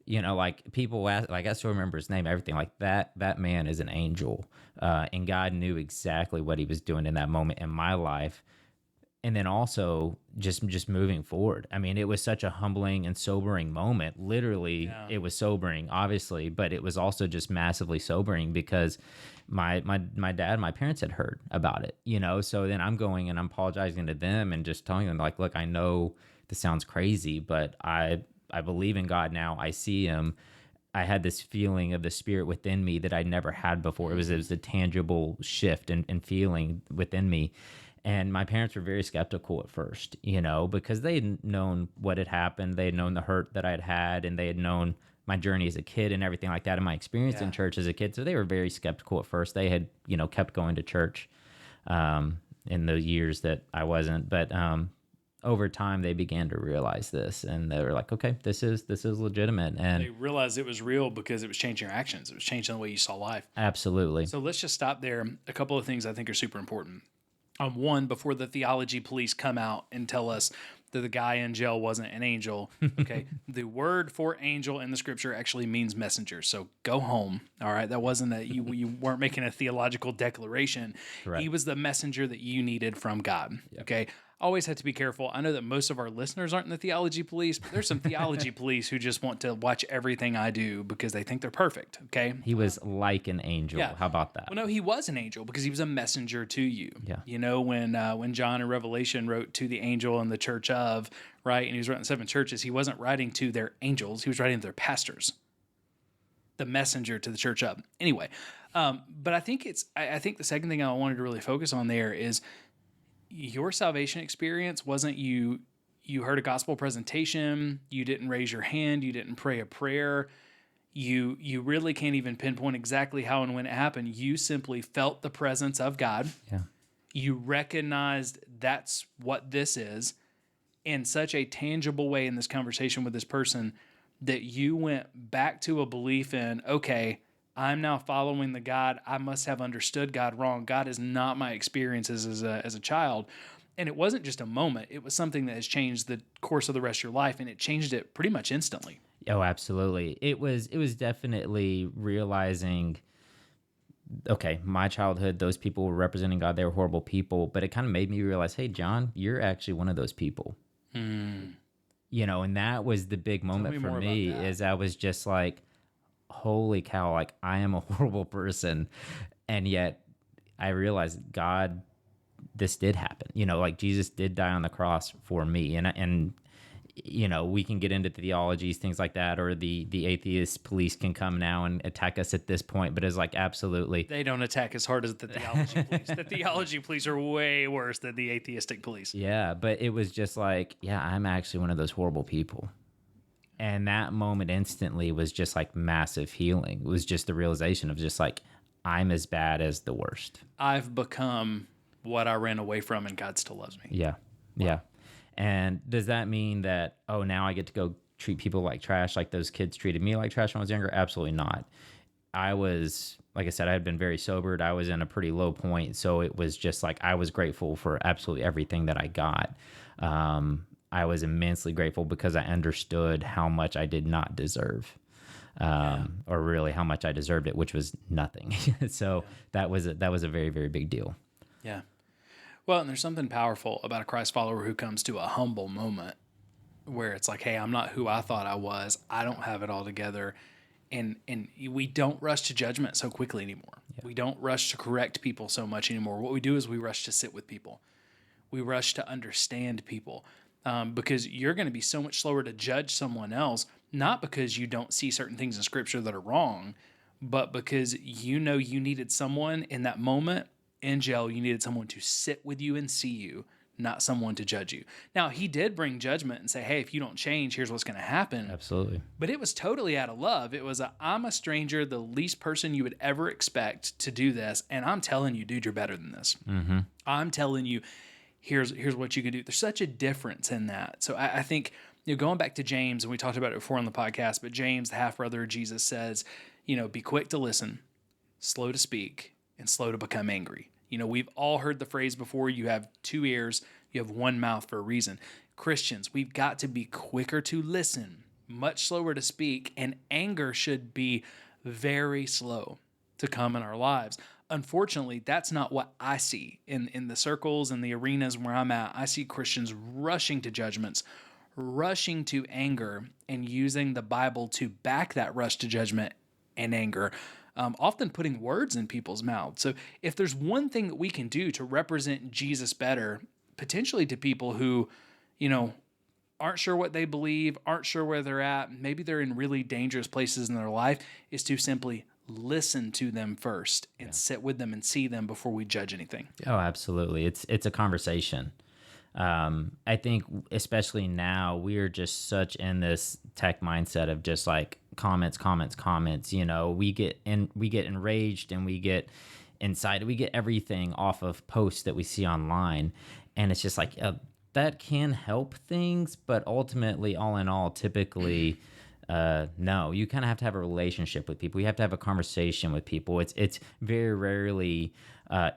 Like people ask, like I still remember his name, everything. Like that man is an angel, and God knew exactly what he was doing in that moment in my life. And then also just moving forward. I mean, it was such a humbling and sobering moment. Literally, It was sobering, obviously, but it was also just massively sobering because my dad, my parents had heard about it, So then I'm going and I'm apologizing to them and just telling them, like, look, I know this sounds crazy, but I believe in God now. I see him. I had this feeling of the spirit within me that I'd never had before. It was a tangible shift and feeling within me. And my parents were very skeptical at first, because they had known what had happened. They had known the hurt that I'd had, and they had known my journey as a kid and everything like that, and my experience in church as a kid. So they were very skeptical at first. They had, kept going to church in the years that I wasn't. But over time, they began to realize this, and they were like, okay, this is legitimate. And they realized it was real because it was changing your actions. It was changing the way you saw life. Absolutely. So let's just stop there. A couple of things I think are super important. One, before the theology police come out and tell us that the guy in jail wasn't an angel. Okay. The word for angel in the scripture actually means messenger. So go home. All right. That wasn't you weren't making a theological declaration. Correct. He was the messenger that you needed from God. Yep. Okay. Always have to be careful. I know that most of our listeners aren't in the theology police, but there's some theology police who just want to watch everything I do because they think they're perfect. Okay. He was like an angel. Yeah. How about that? Well, no, he was an angel because he was a messenger to you. Yeah. You know, when John in Revelation wrote to the angel in the church of, right, and he was writing 7 churches, he wasn't writing to their angels. He was writing to their pastors, the messenger to the church of. Anyway, but I think I think the second thing I wanted to really focus on there is your salvation experience wasn't you heard a gospel presentation, you didn't raise your hand, you didn't pray a prayer, you really can't even pinpoint exactly how and when it happened. You simply felt the presence of God. Yeah. You recognized that's what this is in such a tangible way in this conversation with this person that you went back to a belief in, okay, I'm now following the God. I must have understood God wrong. God is not my experiences as a child. And it wasn't just a moment. It was something that has changed the course of the rest of your life, and it changed it pretty much instantly. Oh, absolutely. It was definitely realizing, okay, my childhood, those people were representing God. They were horrible people. But it kind of made me realize, hey, John, you're actually one of those people. You know, and that was the big moment for me is I was just like, holy cow, like I am a horrible person. And yet I realized God, this did happen, you know, like Jesus did die on the cross for me. And, you know, we can get into theologies, things like that, or the atheist police can come now and attack us at this point, but it's like, absolutely. They don't attack as hard as the theology police. The theology police are way worse than the atheistic police. Yeah. But it was just like, yeah, I'm actually one of those horrible people. And that moment instantly was just like massive healing. It was just the realization of just like, I'm as bad as the worst. I've become what I ran away from, and God still loves me. Yeah. Wow. Yeah. And does that mean that, oh, now I get to go treat people like trash, like those kids treated me like trash when I was younger? Absolutely not. I was, like I said, I had been very sobered. I was in a pretty low point. So it was just like, I was grateful for absolutely everything that I got. I was immensely grateful because I understood how much I did not deserve, or really how much I deserved it, which was nothing. So that was a very, very big deal. Yeah. Well, and there's something powerful about a Christ follower who comes to a humble moment where it's like, hey, I'm not who I thought I was. I don't have it all together. And we don't rush to judgment so quickly anymore. Yeah. We don't rush to correct people so much anymore. What we do is we rush to sit with people. We rush to understand people. Because you're going to be so much slower to judge someone else, not because you don't see certain things in Scripture that are wrong, but because you know you needed someone in that moment in jail. You needed someone to sit with you and see you, not someone to judge you. Now, he did bring judgment and say, hey, if you don't change, here's what's going to happen. Absolutely. But it was totally out of love. It was I'm a stranger, the least person you would ever expect to do this, and I'm telling you, dude, you're better than this. Mm-hmm. I'm telling you, here's what you can do. There's such a difference in that. So I think, you know, going back to James, and we talked about it before on the podcast, but James, the half-brother of Jesus, says, you know, be quick to listen, slow to speak, and slow to become angry. You know, we've all heard the phrase before, you have 2 ears, you have 1 mouth for a reason. Christians, we've got to be quicker to listen, much slower to speak, and anger should be very slow to come in our lives. Unfortunately, that's not what I see in the circles and the arenas where I'm at. I see Christians rushing to judgments, rushing to anger, and using the Bible to back that rush to judgment and anger, often putting words in people's mouths. So if there's one thing that we can do to represent Jesus better, potentially to people who, you know, aren't sure what they believe, aren't sure where they're at, maybe they're in really dangerous places in their life, is to simply listen to them first and sit with them and see them before we judge anything. Oh, absolutely. It's a conversation. I think especially now we are just such in this tech mindset of just like comments, you know, we get enraged and we get inside, we get everything off of posts that we see online. And it's just like, that can help things, but ultimately all in all, typically, No, you kind of have to have a relationship with people. You have to have a conversation with people. It's very rarely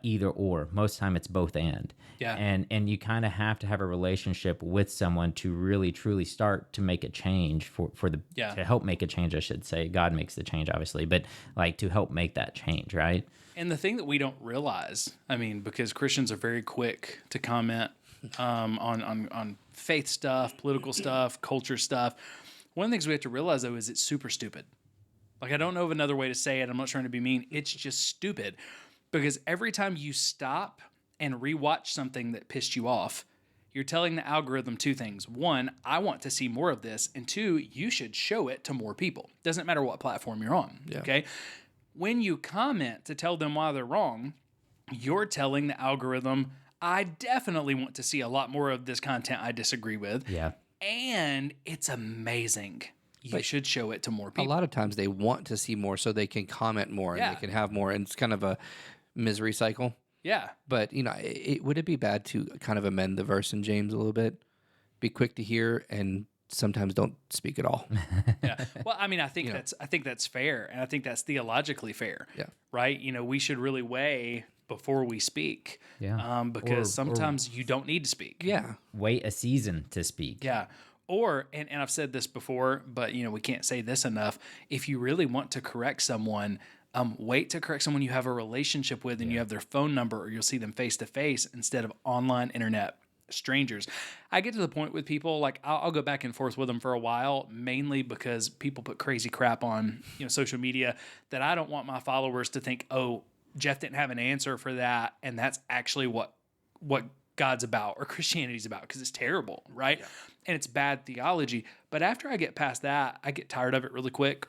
either or. Most of the time it's both and. Yeah. And you kind of have to have a relationship with someone to really truly start to make a change to help make a change, I should say. God makes the change, obviously, but like to help make that change, right? And the thing that we don't realize, I mean, because Christians are very quick to comment on faith stuff, political stuff, culture stuff. One of the things we have to realize, though, is it's super stupid. Like, I don't know of another way to say it. I'm not trying to be mean. It's just stupid. Because every time you stop and rewatch something that pissed you off, you're telling the algorithm two things. One, I want to see more of this. And two, you should show it to more people. Doesn't matter what platform you're on. Yeah. Okay? When you comment to tell them why they're wrong, you're telling the algorithm, I definitely want to see a lot more of this content I disagree with. Yeah. And it's amazing. You should show it to more people. A lot of times they want to see more so they can comment more and they can have more. And it's kind of a misery cycle. Yeah. But, would it be bad to kind of amend the verse in James a little bit? Be quick to hear and sometimes don't speak at all. Yeah. Well, I mean, I think that's fair. And I think that's theologically fair. Yeah. Right? We should really weigh before we speak. Yeah. Because sometimes you don't need to speak. Yeah. Wait a season to speak. Yeah. Or, and I've said this before, but we can't say this enough. If you really want to correct someone, wait to correct someone you have a relationship with and you have their phone number, or you'll see them face to face instead of online internet strangers. I get to the point with people, like I'll go back and forth with them for a while, mainly because people put crazy crap on social media that I don't want my followers to think, oh, Jeff didn't have an answer for that, and that's actually what God's about or Christianity's about, because it's terrible, right? Yeah. And it's bad theology. But after I get past that, I get tired of it really quick.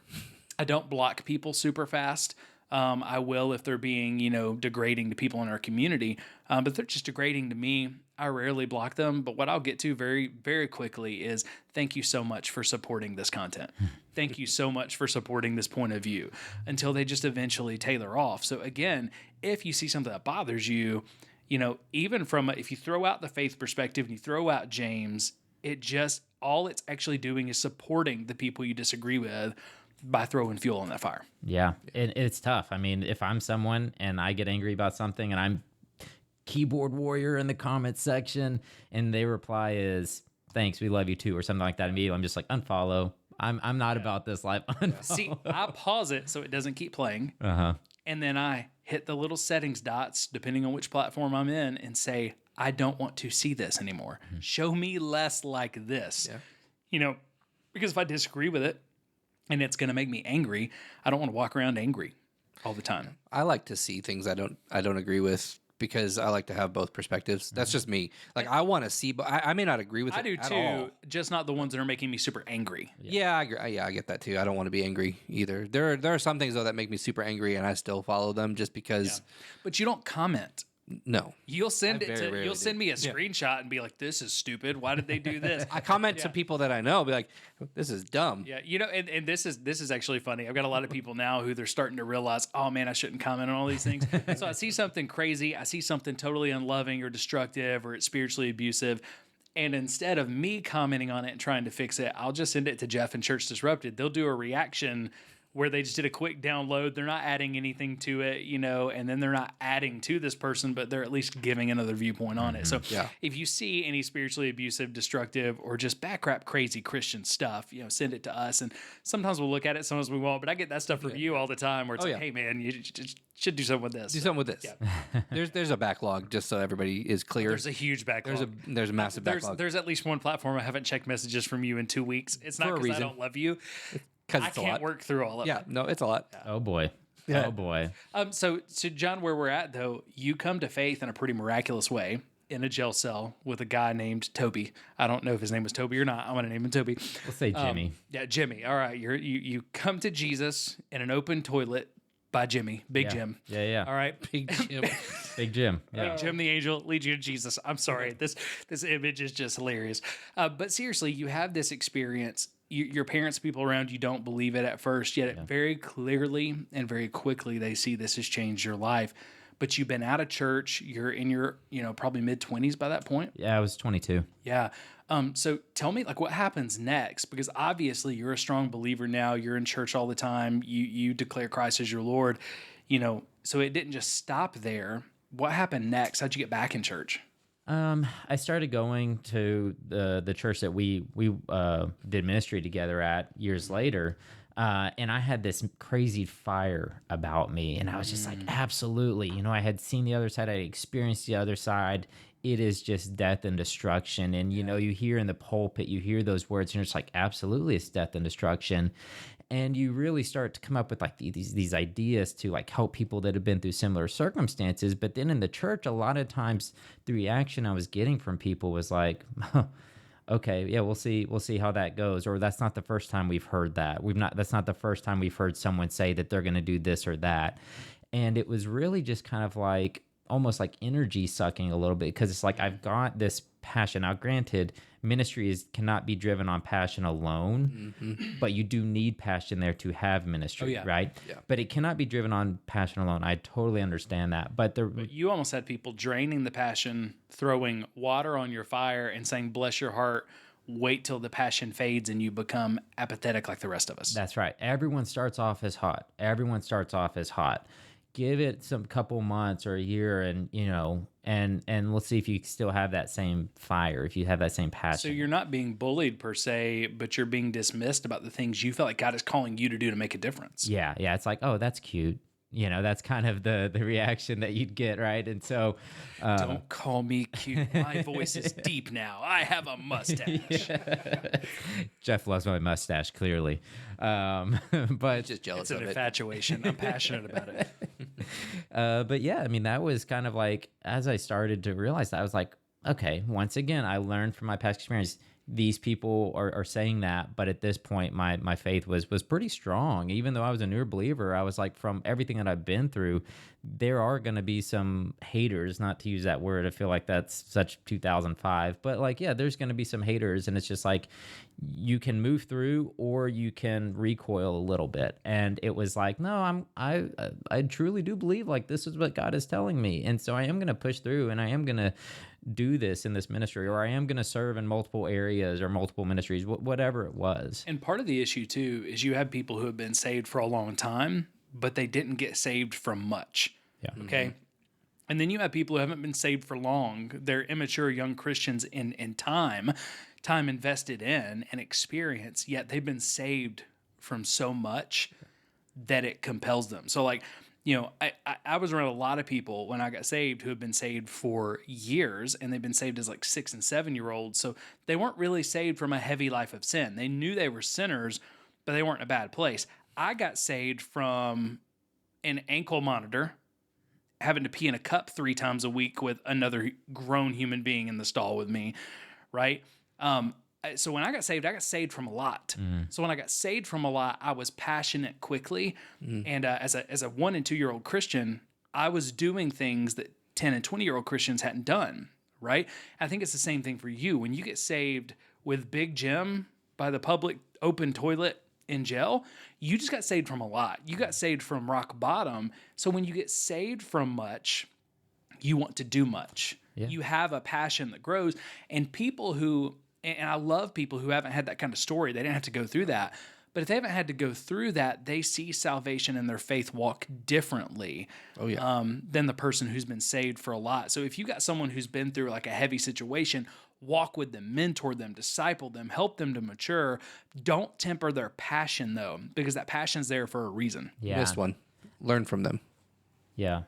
I don't block people super fast. I will if they're being, degrading to people in our community. But if they're just degrading to me, I rarely block them. But what I'll get to very, very quickly is thank you so much for supporting this content. Thank you so much for supporting this point of view, until they just eventually tailor off. So again, if you see something that bothers you, even from if you throw out the faith perspective and you throw out James, all it's actually doing is supporting the people you disagree with by throwing fuel on that fire. Yeah, it's tough. I mean, if I'm someone and I get angry about something and I'm keyboard warrior in the comments section and their reply is, thanks, we love you too, or something like that, immediately I'm just like, unfollow. I'm not about this life. See, I pause it so it doesn't keep playing. Uh-huh. And then I hit the little settings dots, depending on which platform I'm in, and say, I don't want to see this anymore. Mm-hmm. Show me less like this. Yeah. Because if I disagree with it and it's going to make me angry, I don't want to walk around angry all the time. I like to see things I don't agree with, because I like to have both perspectives. That's just me. Like, I want to see, but I may not agree with it I do at too, all. Just not the ones that are making me super angry. Yeah, I agree. I get that too. I don't want to be angry either. There are some things though that make me super angry, and I still follow them just because. Yeah. But you don't comment. No. You'll send you'll send me a screenshot and be like, this is stupid. Why did they do this? I comment to people that I know, be like, this is dumb. Yeah. And this is actually funny. I've got a lot of people now who they're starting to realize, oh man, I shouldn't comment on all these things. So I see something crazy. I see something totally unloving or destructive or it's spiritually abusive. And instead of me commenting on it and trying to fix it, I'll just send it to Jeff and Church Disrupted. They'll do a reaction where they just did a quick download. They're not adding anything to it, and then they're not adding to this person, but they're at least giving another viewpoint on it. So if you see any spiritually abusive, destructive, or just backcrap crazy Christian stuff, send it to us. And sometimes we'll look at it, sometimes we won't. But I get that stuff from you all the time where it's hey, man, you should do something with this. Do something with this. Yeah. There's a backlog, just so everybody is clear. There's a huge backlog. There's a massive backlog. There's at least one platform I haven't checked messages from you in 2 weeks. It's not because I don't love you. I can't work through all of it. Yeah, no, it's a lot. Yeah. Oh boy. Yeah. Oh boy. So John, where we're at though, you come to faith in a pretty miraculous way in a jail cell with a guy named Toby. I don't know if his name was Toby or not. I'm going to name him Toby. We'll say Jimmy. Yeah, Jimmy. All right. You come to Jesus in an open toilet by Jimmy, Big Jim. Yeah. All right. Big Jim. Big Jim. Yeah. Big Jim the angel leads you to Jesus. I'm sorry. This image is just hilarious. But seriously, you have this experience. Your parents, people around you don't believe it at first, yet very clearly and very quickly they see this has changed your life. but you've been out of church. You're in your, probably mid-20s by that point. Yeah, I was 22. Yeah. So tell me, like, what happens next? Because obviously you're a strong believer now. You're in church all the time. You declare Christ as your Lord. So it didn't just stop there. What happened next? How'd you get back in church? I started going to the church that we did ministry together at years later. And I had this crazy fire about me. And I was just like, absolutely. I had seen the other side. I experienced the other side. It is just death and destruction. And, you hear in the pulpit, you hear those words, and you're just like, absolutely, it's death and destruction. And you really start to come up with like these ideas to like help people that have been through similar circumstances. But then in the church, a lot of times the reaction I was getting from people was like, okay, yeah, we'll see how that goes. Or that's not the first time we've heard that. That's not the first time we've heard someone say that they're going to do this or that. And it was really just kind of like almost like energy sucking a little bit, because it's like I've got this passion. Now, granted, ministry cannot be driven on passion alone, but you do need passion there to have ministry, right? Yeah. But it cannot be driven on passion alone. I totally understand that. But You almost had people draining the passion, throwing water on your fire and saying, bless your heart, wait till the passion fades and you become apathetic like the rest of us. That's right. Everyone starts off as hot. Give it some couple months or a year, and and let's see if you still have that same fire, if you have that same passion. So you're not being bullied per se, but you're being dismissed about the things you felt like God is calling you to do to make a difference. Yeah. It's like, oh, that's cute. That's kind of the reaction that you'd get, right? And so, don't call me cute. My voice is deep now. I have a mustache. Jeff loves my mustache, clearly, but Just jealous It's an of it. infatuation. I'm passionate about it. but yeah, I mean, that was kind of like, as I started to realize that, I was like, okay, once again, I learned from my past experience. These people are saying that, but at this point, my faith was pretty strong. Even though I was a newer believer, I was like, from everything that I've been through, there are going to be some haters, not to use that word. I feel like that's such 2005, but like, yeah, there's going to be some haters, and it's just like, you can move through or you can recoil a little bit. And it was like, no, I truly do believe like this is what God is telling me. And so I am going to push through, and I am going to do this in this ministry, or I am going to serve in multiple areas or multiple ministries, whatever it was. And part of the issue too is you have people who have been saved for a long time, but they didn't get saved from much. Yeah. Okay. And then you have people who haven't been saved for long. They're immature young Christians in time invested in and experience, yet they've been saved from so much that it compels them. So like, I was around a lot of people when I got saved who have been saved for years, and they've been saved as like 6 and 7 year olds. So they weren't really saved from a heavy life of sin. They knew they were sinners, but they weren't in a bad place. I got saved from an ankle monitor, having to pee in a cup 3 times a week with another grown human being in the stall with me, right? So when I got saved from a lot. So when I got saved from a lot, I was passionate quickly. And as a 1 and 2 year old Christian, I was doing things that 10 and 20 year old Christians hadn't done, right? I think it's the same thing for you. When you get saved with Big Jim by the public open toilet in jail, you just got saved from a lot. You got saved from rock bottom. So when you get saved from much, you want to do much. Yeah. You have a passion that grows. And people who, and I love people who haven't had that kind of story. They didn't have to go through that. But if they haven't had to go through that, they see salvation and their faith walk differently than the person who's been saved for a lot. So if you got someone who's been through like a heavy situation, walk with them, mentor them, disciple them, help them to mature. Don't temper their passion, though, because that passion's there for a reason. Yeah. Missed one. Learn from them. Yeah.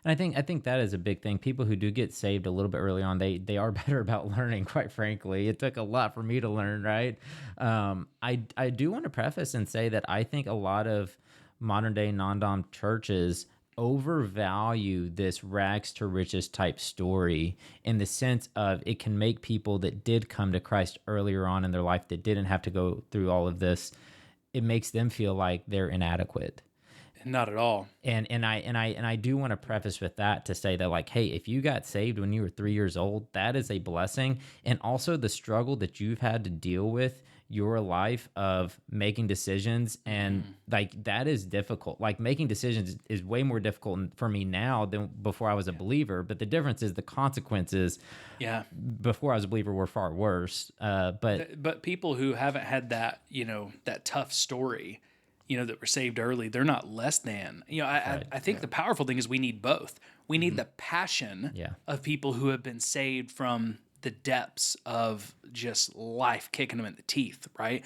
And I think that is a big thing. People who do get saved a little bit early on, they are better about learning, quite frankly. It took a lot for me to learn, right? I do want to preface and say that I think a lot of modern day non-dom churches overvalue this rags to riches type story in the sense of it can make people that did come to Christ earlier on in their life that didn't have to go through all of this, it makes them feel like they're inadequate. Not at all. And I do want to preface with that to say that, like, hey, if you got saved when you were 3 years old, that is a blessing. And also the struggle that you've had to deal with, your life of making decisions, and like that is difficult. Like making decisions is way more difficult for me now than before I was a believer, but the difference is the consequences Yeah. before I was a believer were far worse. But people who haven't had that, that tough story, that were saved early, they're not less than. I think the powerful thing is we need both. We need the passion of people who have been saved from the depths of just life kicking them in the teeth, right?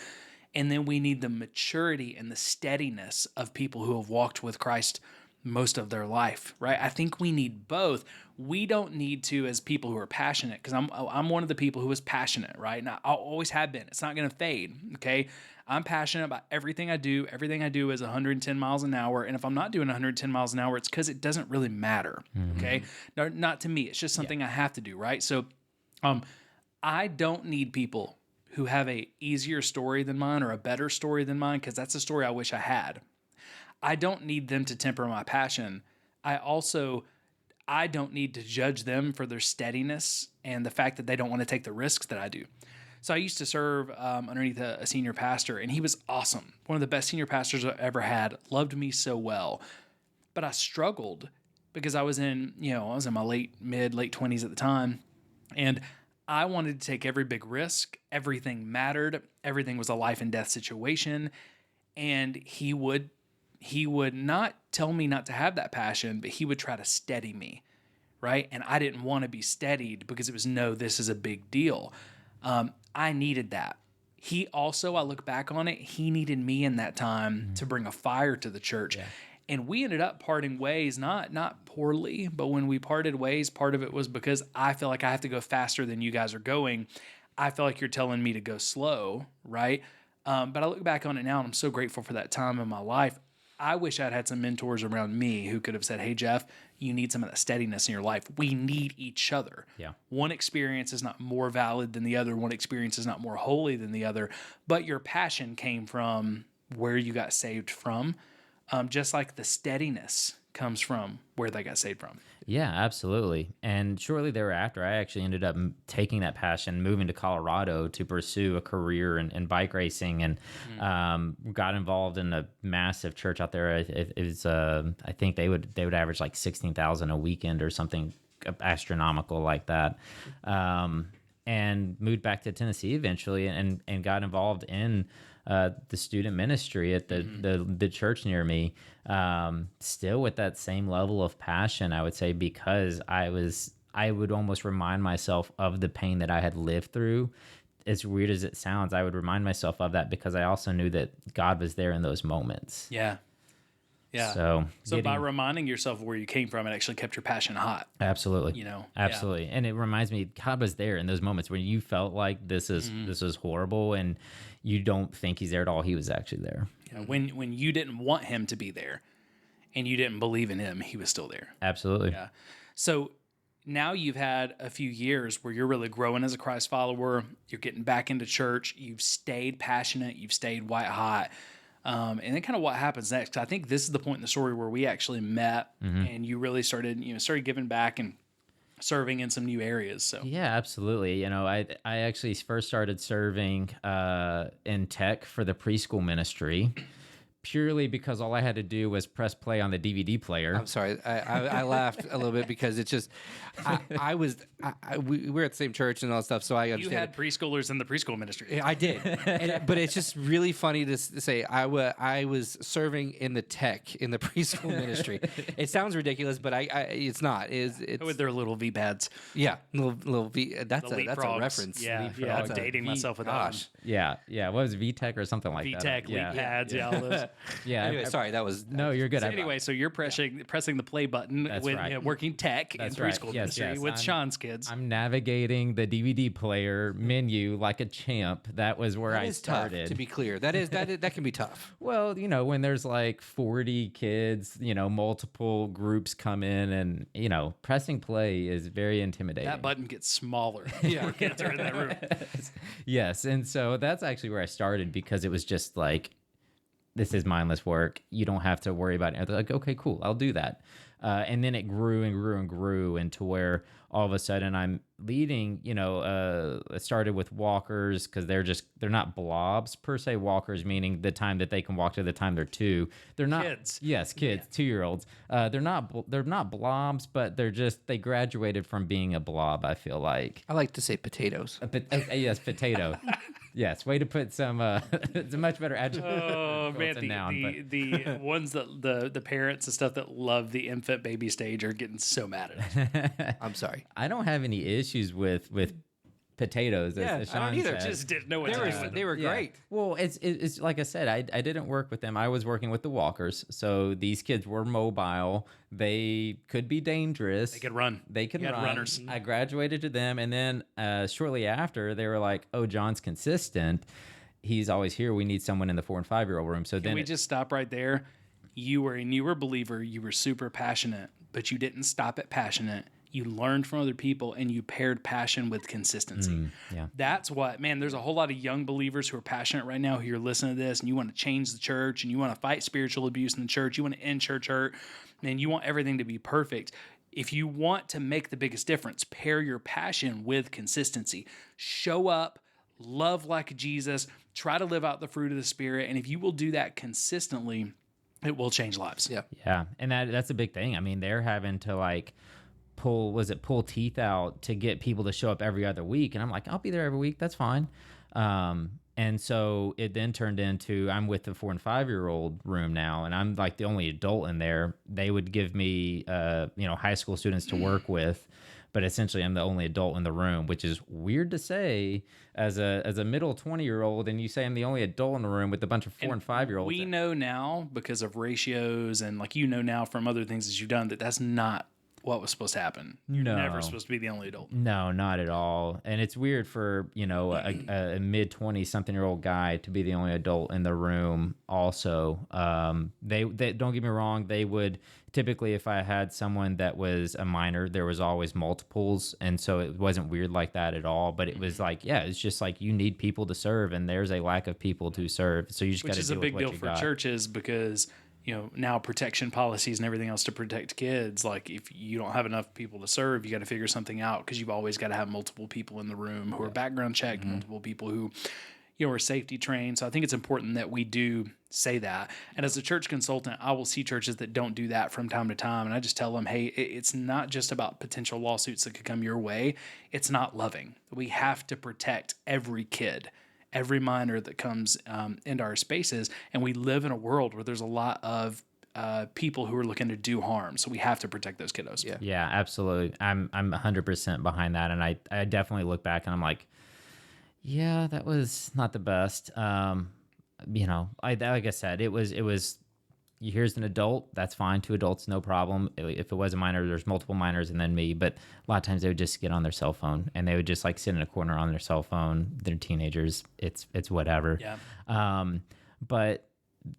And then we need the maturity and the steadiness of people who have walked with Christ most of their life, right? I think we need both. We don't need to, as people who are passionate, because I'm one of the people who is passionate, right? And I always have been. It's not going to fade, okay? I'm passionate about everything I do. Everything I do is 110 miles an hour. And if I'm not doing 110 miles an hour, it's because it doesn't really matter, okay? No, not to me. It's just something I have to do, right? So I don't need people who have a easier story than mine or a better story than mine, because that's a story I wish I had. I don't need them to temper my passion. I don't need to judge them for their steadiness and the fact that they don't want to take the risks that I do. So I used to serve underneath a senior pastor, and he was awesome. One of the best senior pastors I've ever had, loved me so well. But I struggled because I was in my late 20s at the time, and I wanted to take every big risk. Everything mattered. Everything was a life and death situation. And he would not tell me not to have that passion, but he would try to steady me, right? And I didn't want to be steadied because it was, no, this is a big deal. I needed that. He also, I look back on it, he needed me in that time to bring a fire to the church. Yeah. And we ended up parting ways, not poorly, but when we parted ways, part of it was because I feel like I have to go faster than you guys are going. I feel like you're telling me to go slow, right? But I look back on it now, and I'm so grateful for that time in my life. I wish I'd had some mentors around me who could have said, hey, Jeff, you need some of that steadiness in your life. We need each other. Yeah. One experience is not more valid than the other. One experience is not more holy than the other. But your passion came from where you got saved from, just like the steadiness comes from where they got saved from. Yeah, absolutely. And shortly thereafter, I actually ended up taking that passion, moving to Colorado to pursue a career in bike racing, and got involved in a massive church out there. It was, I think they would average like 16,000 a weekend or something astronomical like that. And moved back to Tennessee eventually, and got involved in the student ministry at the church near me, still with that same level of passion, I would say, because I would almost remind myself of the pain that I had lived through. As weird as it sounds, I would remind myself of that because I also knew that God was there in those moments. Yeah. Yeah. So by reminding yourself of where you came from, it actually kept your passion hot. Absolutely. Absolutely. Yeah. And it reminds me, God was there in those moments when you felt like this is horrible and you don't think he's there at all. He was actually there. Yeah. When you didn't want him to be there and you didn't believe in him, he was still there. Absolutely. Yeah. So now you've had a few years where you're really growing as a Christ follower. You're getting back into church. You've stayed passionate. You've stayed white hot. And then kind of what happens next. I think this is the point in the story where we actually met and you really started giving back and serving in some new areas. So yeah, absolutely. I actually first started serving in tech for the preschool ministry, purely because all I had to do was press play on the DVD player. I'm sorry. I laughed a little bit because it's just, we were at the same church and all that stuff, so I understand. You had preschoolers in the preschool ministry. I did. But it's just really funny to say I was serving in the tech in the preschool ministry. It sounds ridiculous, but it's not. It's with their little V pads. Yeah, little V. That's a reference. Yeah, I'm dating myself with that. Yeah. What was VTech or something like that? VTech, lead pads, all those. Yeah. Anyway, sorry, that was no. You're good. So anyway, so you're pressing the play button when working tech in preschool ministry with Sean's kids. I'm navigating the DVD player menu like a champ. That was where I started. Tough, to be clear, that can be tough. Well, when there's like 40 kids, multiple groups come in, and pressing play is very intimidating. That button gets smaller. Yeah, kids are in that room. Yes, and so that's actually where I started because it was just like, this is mindless work. You don't have to worry about it. They're like, okay, cool, I'll do that. And then it grew and grew and grew into where all of a sudden I'm leading, it started with walkers because they're not blobs per se. Walkers meaning the time that they can walk to the time they're 2. They're not Kids. Yes, kids, 2-year-olds. They're not blobs, but they graduated from being a blob. I feel like I like to say potatoes. yes, potato. Yes, way to put some. It's a much better adjective. Oh Well, man, it's a noun, but- the ones that the parents and stuff that love the infant baby stage are getting so mad at us. I'm sorry. I don't have any issues with potatoes. As I Sean don't either. said. Just didn't know what to do with them. They were Yeah. great. Well, it's like I said, I didn't work with them. I was working with the walkers. So these kids were mobile. They could be dangerous. They could run. They could You had run. runners. I graduated to them, and then shortly after, they were like, "Oh, John's consistent. He's always here. We need someone in the 4 and 5-year-old room." So Can then we just stop right there? You were a newer believer. You were super passionate, but you didn't stop at passionate. You learned from other people and you paired passion with consistency. yeah. That's what, man, there's a whole lot of young believers who are passionate right now who are listening to this and you want to change the church and you want to fight spiritual abuse in the church. You want to end church hurt and you want everything to be perfect. If you want to make the biggest difference, pair your passion with consistency. Show up, love like Jesus, try to live out the fruit of the Spirit. And if you will do that consistently, it will change lives. Yeah. Yeah, and that's a big thing. I mean, they're having to like pull teeth out to get people to show up every other week, and I'm like, I'll be there every week. That's fine. And so it then turned into I'm with the 4 and 5-year-old room now, and I'm like the only adult in there. They would give me, high school students to work with, but essentially I'm the only adult in the room, which is weird to say as a middle 20-year-old, and you say I'm the only adult in the room with a bunch of 4 and 5-year-olds. We know now because of ratios and like now from other things that you've done that that's not what was supposed to happen. You're No. never supposed to be the only adult. No, not at all. And it's weird for, a mid-20-something-year-old guy to be the only adult in the room also. They don't get me wrong, they would typically, if I had someone that was a minor, there was always multiples, and so it wasn't weird like that at all. But it was like, yeah, it's just like you need people to serve, and there's a lack of people to serve. So you just got to Which is a big deal for churches because now protection policies and everything else to protect kids. Like if you don't have enough people to serve, you got to figure something out because you've always got to have multiple people in the room who are background checked, multiple people who are safety trained. So I think it's important that we do say that. And as a church consultant, I will see churches that don't do that from time to time. And I just tell them, hey, it's not just about potential lawsuits that could come your way. It's not loving. We have to protect every kid, every minor that comes into our spaces. And we live in a world where there's a lot of people who are looking to do harm. So we have to protect those kiddos. Yeah, absolutely. I'm 100% behind that. And I definitely look back and I'm like, yeah, that was not the best. Like I said, it was, here's an adult, that's fine. 2 adults, no problem. If it was a minor, there's multiple minors and then me. But a lot of times they would just get on their cell phone and they would just like sit in a corner on their cell phone. They're teenagers. It's whatever. Yeah. But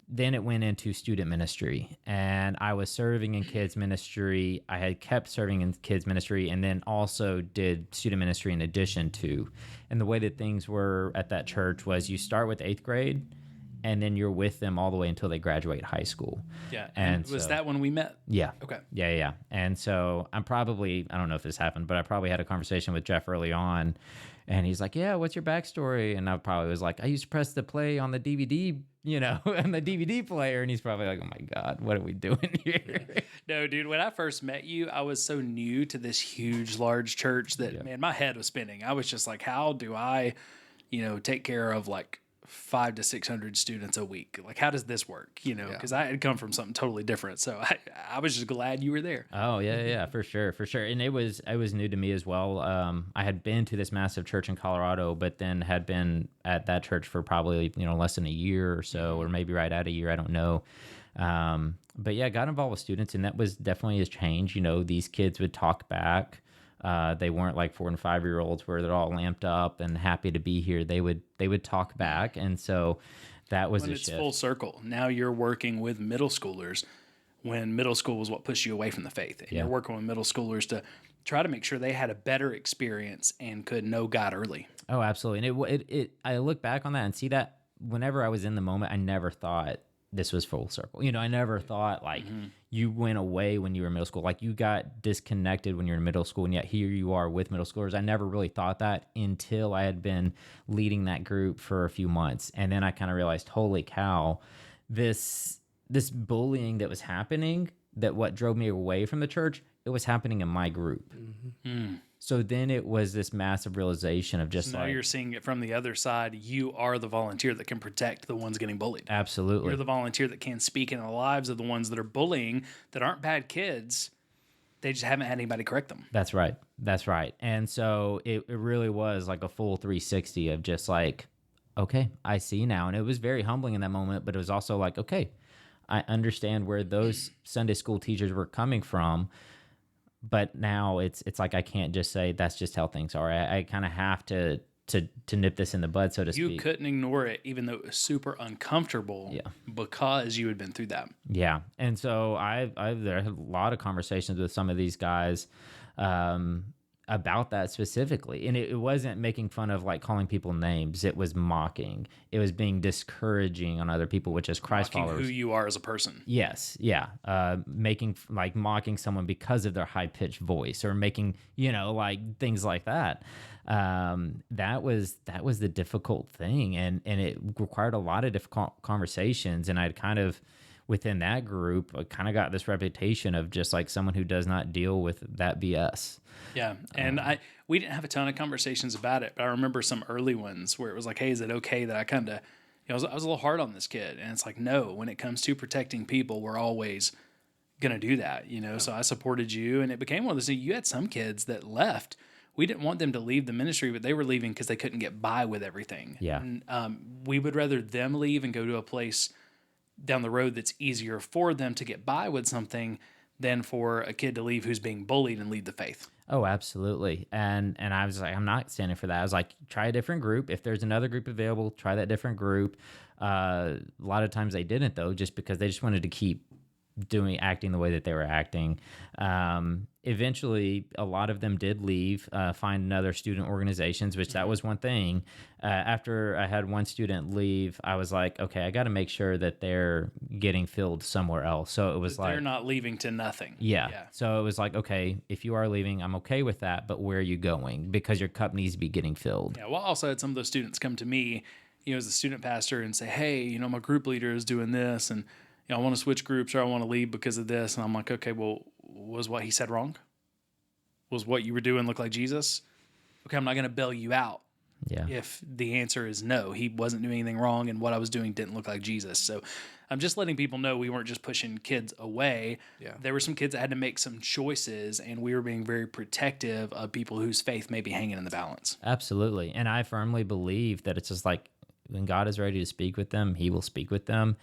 then it went into student ministry, and I was serving in kids ministry. I had kept serving in kids ministry and then also did student ministry in addition to. And the way that things were at that church was you start with 8th grade and then you're with them all the way until they graduate high school. Yeah. And was so- that when we met? Yeah. Okay. Yeah. And so I don't know if this happened, but I probably had a conversation with Jeff early on, and he's like, yeah, what's your backstory? And I probably was like, I used to press the play on the DVD, on the DVD player. And he's probably like, oh my God, what are we doing here? No, dude, when I first met you, I was so new to this huge, large church that, man, my head was spinning. I was just like, how do I, take care of like 500 to 600 students a week? Like, how does this work? Because I had come from something totally different. So I was just glad you were there. Oh yeah, for sure. And it was new to me as well. I had been to this massive church in Colorado, but then had been at that church for probably less than a year or so, or maybe right at a year. I don't know. But yeah, got involved with students, and that was definitely a change. These kids would talk back. They weren't like 4 and 5-year-olds where they're all lamped up and happy to be here. They would talk back, and so that was When a it's shift. full circle. Now you're working with middle schoolers when middle school was what pushed you away from the faith. And you're working with middle schoolers to try to make sure they had a better experience and could know God early. Oh, absolutely. And I look back on that and see that whenever I was in the moment, I never thought this was full circle. I never thought like you went away when you were in middle school, like you got disconnected when you're in middle school, and yet here you are with middle schoolers. I never really thought that until I had been leading that group for a few months. And then I kind of realized, holy cow, this bullying that was happening, that what drove me away from the church, it was happening in my group. So then it was this massive realization of just So now you're seeing it from the other side. You are the volunteer that can protect the ones getting bullied. absolutely. You're the volunteer that can speak in the lives of the ones that are bullying, that aren't bad kids. They just haven't had anybody correct them. That's right. That's right. And so it really was like a full 360 of just like, okay, I see now. And it was very humbling in that moment, but it was also like, okay, I understand where those Sunday school teachers were coming from. But now it's like I can't just say that's just how things are. I kind of have to nip this in the bud, so to speak. You couldn't ignore it, even though it was super uncomfortable, because you had been through that. Yeah, and so I've there had a lot of conversations with some of these guys about that specifically, and it wasn't making fun of like calling people names. It was mocking. It was being discouraging on other people, which is Christ Mocking followers. who you are as a person. Yes, yeah, mocking someone because of their high pitched voice, or making like things like that. That was the difficult thing, and it required a lot of difficult conversations. And I'd kind of within that group, I kind of got this reputation of just like someone who does not deal with that BS. Yeah, and we didn't have a ton of conversations about it, but I remember some early ones where it was like, hey, is it okay that I kind of, I was a little hard on this kid, and it's like, no, when it comes to protecting people, we're always gonna do that, So I supported you, and it became one of those things. You had some kids that left. We didn't want them to leave the ministry, but they were leaving because they couldn't get by with everything. Yeah, and we would rather them leave and go to a place down the road that's easier for them to get by with something than for a kid to leave who's being bullied and leave the faith. Oh, absolutely. And I was like, I'm not standing for that. I was like, try a different group. If there's another group available, try that different group. A lot of times they didn't, though, just because they just wanted to keep acting the way that they were acting. Eventually, a lot of them did leave, find another student organizations, which that was one thing. After I had one student leave, I was like, okay, I got to make sure that they're getting filled somewhere else. So it was like, they're not leaving to nothing. Yeah. So it was like, okay, if you are leaving, I'm okay with that, but where are you going? Because your cup needs to be getting filled. Yeah. Well, I also had some of those students come to me, as a student pastor, and say, hey, my group leader is doing this, and I want to switch groups, or I want to leave because of this. And I'm like, okay, well, was what he said wrong? Was what you were doing look like Jesus? Okay, I'm not going to bail you out. Yeah. If the answer is no, he wasn't doing anything wrong, and what I was doing didn't look like Jesus. So I'm just letting people know we weren't just pushing kids away. Yeah. There were some kids that had to make some choices, and we were being very protective of people whose faith may be hanging in the balance. Absolutely. And I firmly believe that it's just like when God is ready to speak with them, he will speak with them.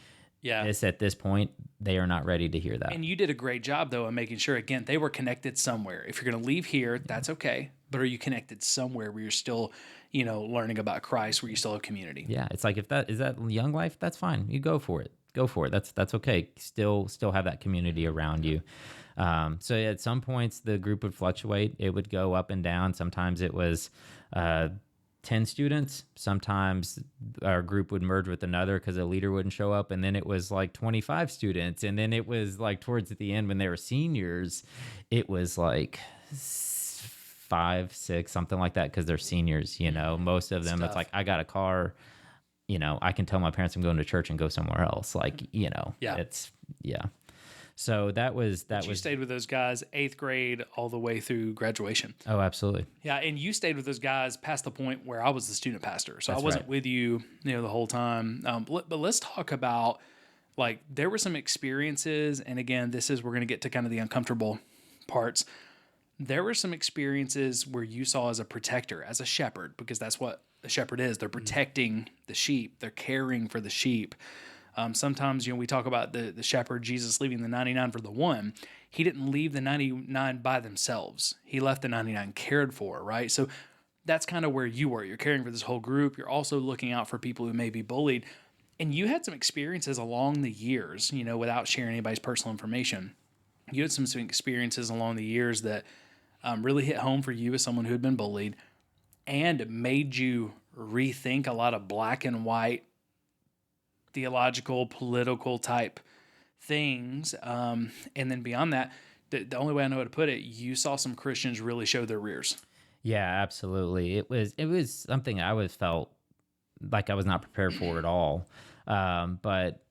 Yeah. It's at this point, they are not ready to hear that. And you did a great job, though, of making sure, again, they were connected somewhere. If you're going to leave here, that's okay. But are you connected somewhere where you're still, learning about Christ, where you still have community? Yeah. It's like, if that is that young life, that's fine. You go for it. Go for it. That's okay. Still have that community around you. So at some points, the group would fluctuate. It would go up and down. Sometimes it was 10 students. Sometimes our group would merge with another because a leader wouldn't show up. And then it was like 25 students. And then it was like towards the end when they were seniors, it was like 5, 6, something like that, because they're seniors, most of them. It's like, I got a car, I can tell my parents I'm going to church and go somewhere else. Like, it's, yeah. So that was. You stayed with those guys 8th grade all the way through graduation. Oh, absolutely. Yeah, and you stayed with those guys past the point where I was the student pastor. So That's I wasn't right. with you, the whole time. But let's talk about, like, there were some experiences, and again, we're going to get to kind of the uncomfortable parts. There were some experiences where you saw as a protector, as a shepherd, because that's what a shepherd is. They're protecting the sheep. They're caring for the sheep. Sometimes, we talk about the shepherd, Jesus leaving the 99 for the one. He didn't leave the 99 by themselves. He left the 99 cared for, right? So that's kind of where you were. You're caring for this whole group. You're also looking out for people who may be bullied. And you had some experiences along the years, without sharing anybody's personal information. You had some experiences along the years that really hit home for you as someone who had been bullied and made you rethink a lot of black and white theological, political type things. And then beyond that, the only way I know how to put it, you saw some Christians really show their rears. Yeah, absolutely. It was something I was felt like I was not prepared for at all. But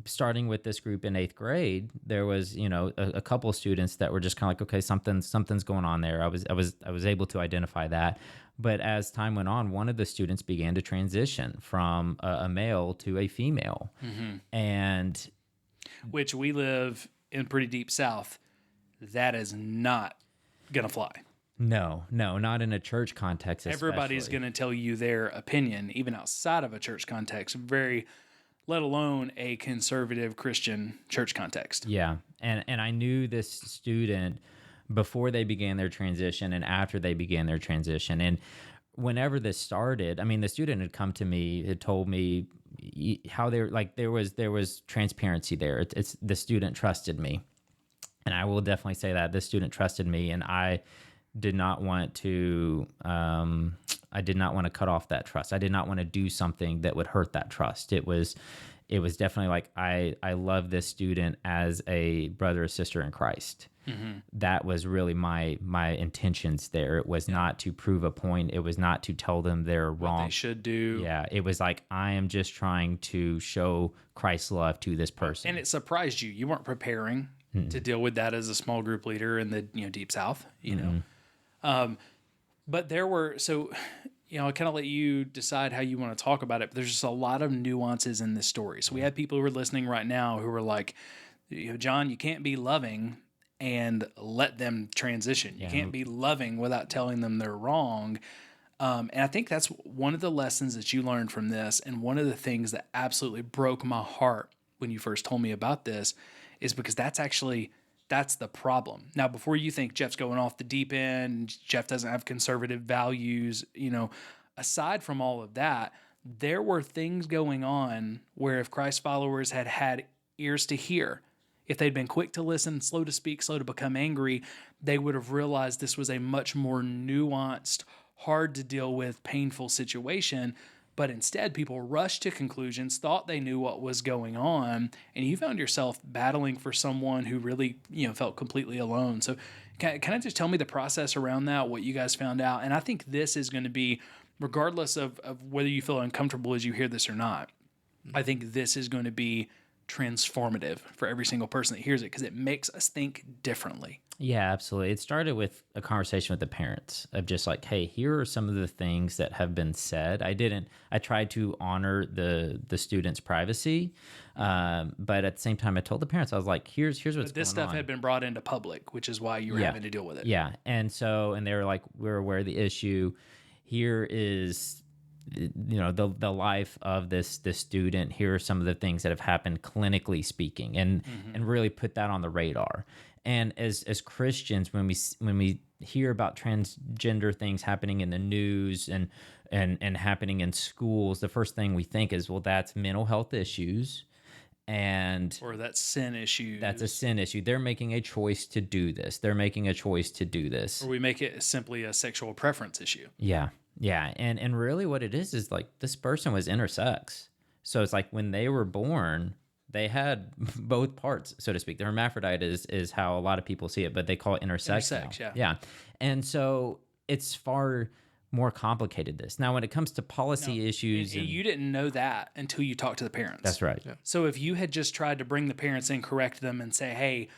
starting with this group in 8th grade, there was, a couple of students that were just kind of like, okay, something's going on there. I was able to identify that. But as time went on, one of the students began to transition from a male to a female. And which we live in pretty deep South. That is not going to fly. no, not in a church context. Everybody's especially. going to tell you their opinion, even outside of a church context, let alone a conservative Christian church context. Yeah. And I knew this student before they began their transition and after they began their transition. And whenever this started, I mean, the student had come to me, had told me how they're like, there was transparency there. It's the student trusted me. And I will definitely say that this student trusted me, and I did not want to cut off that trust. I did not want to do something that would hurt that trust. It was definitely like, I love this student as a brother or sister in Christ. That was really my intentions there. It was not to prove a point. It was not to tell them they're wrong. What they should do. Yeah. It was like, I am just trying to show Christ's love to this person. And it surprised you. You weren't preparing to deal with that as a small group leader in the Deep South, But there were, so, I kind of let you decide how you want to talk about it, but there's just a lot of nuances in this story. So we have people who are listening right now who are like, John, you can't be loving and let them transition. You can't be loving without telling them they're wrong. And I think that's one of the lessons that you learned from this. And one of the things that absolutely broke my heart when you first told me about this is because that's the problem. Now, before you think Jeff's going off the deep end, Jeff doesn't have conservative values, aside from all of that, there were things going on where if Christ followers had had ears to hear, if they'd been quick to listen, slow to speak, slow to become angry, they would have realized this was a much more nuanced, hard to deal with, painful situation. But instead, people rushed to conclusions, thought they knew what was going on, and you found yourself battling for someone who really, felt completely alone. So can I just tell me the process around that, what you guys found out? And I think this is going to be, regardless of whether you feel uncomfortable as you hear this or not, I think this is going to be transformative for every single person that hears it because it makes us think differently. Yeah, absolutely. It started with a conversation with the parents of just like, hey, here are some of the things that have been said. I tried to honor the student's privacy, but at the same time, I told the parents, I was like, here's what's going on. This stuff had been brought into public, which is why you were having to deal with it. Yeah. And they were like, we're aware of the issue. Here is, the life of this student. Here are some of the things that have happened clinically speaking, and really put that on the radar. And as Christians, when we hear about transgender things happening in the news and happening in schools, the first thing we think is, well, that's mental health issues, or that's sin issues. That's a sin issue. They're making a choice to do this. Or we make it simply a sexual preference issue. Yeah. Yeah. And really what it is like this person was intersex. So it's like when they were born, they had both parts, so to speak. The hermaphrodite is how a lot of people see it, but they call it intersex. Yeah. And so it's far more complicated this. Now, when it comes to policy issues... And you didn't know that until you talked to the parents. That's right. Yeah. So if you had just tried to bring the parents in, correct them, and say, hey,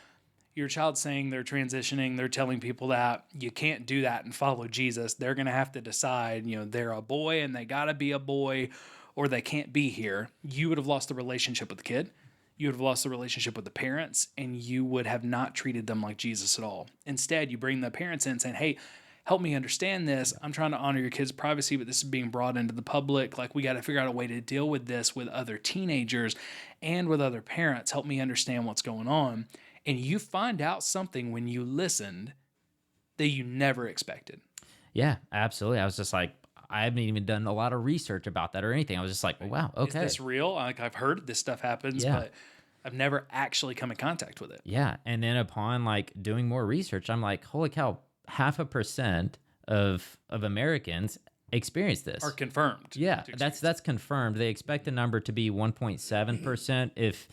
your child's saying they're transitioning, they're telling people that you can't do that and follow Jesus, they're going to have to decide, they're a boy and they got to be a boy or they can't be here, you would have lost the relationship with the kid. You would have lost the relationship with the parents, and you would have not treated them like Jesus at all. Instead, you bring the parents in saying, hey, help me understand this. I'm trying to honor your kid's privacy, but this is being brought into the public. Like, we got to figure out a way to deal with this with other teenagers and with other parents. Help me understand what's going on. And you find out something when you listened that you never expected. Yeah, absolutely. I was just like, I haven't even done a lot of research about that or anything. I was just like, wow, okay. Is this real? Like, I've heard this stuff happens, but I've never actually come in contact with it. Yeah. And then upon doing more research, I'm like, holy cow, 0.5% of Americans experience this. Are confirmed. Yeah, to experience that's confirmed. They expect the number to be 1.7% if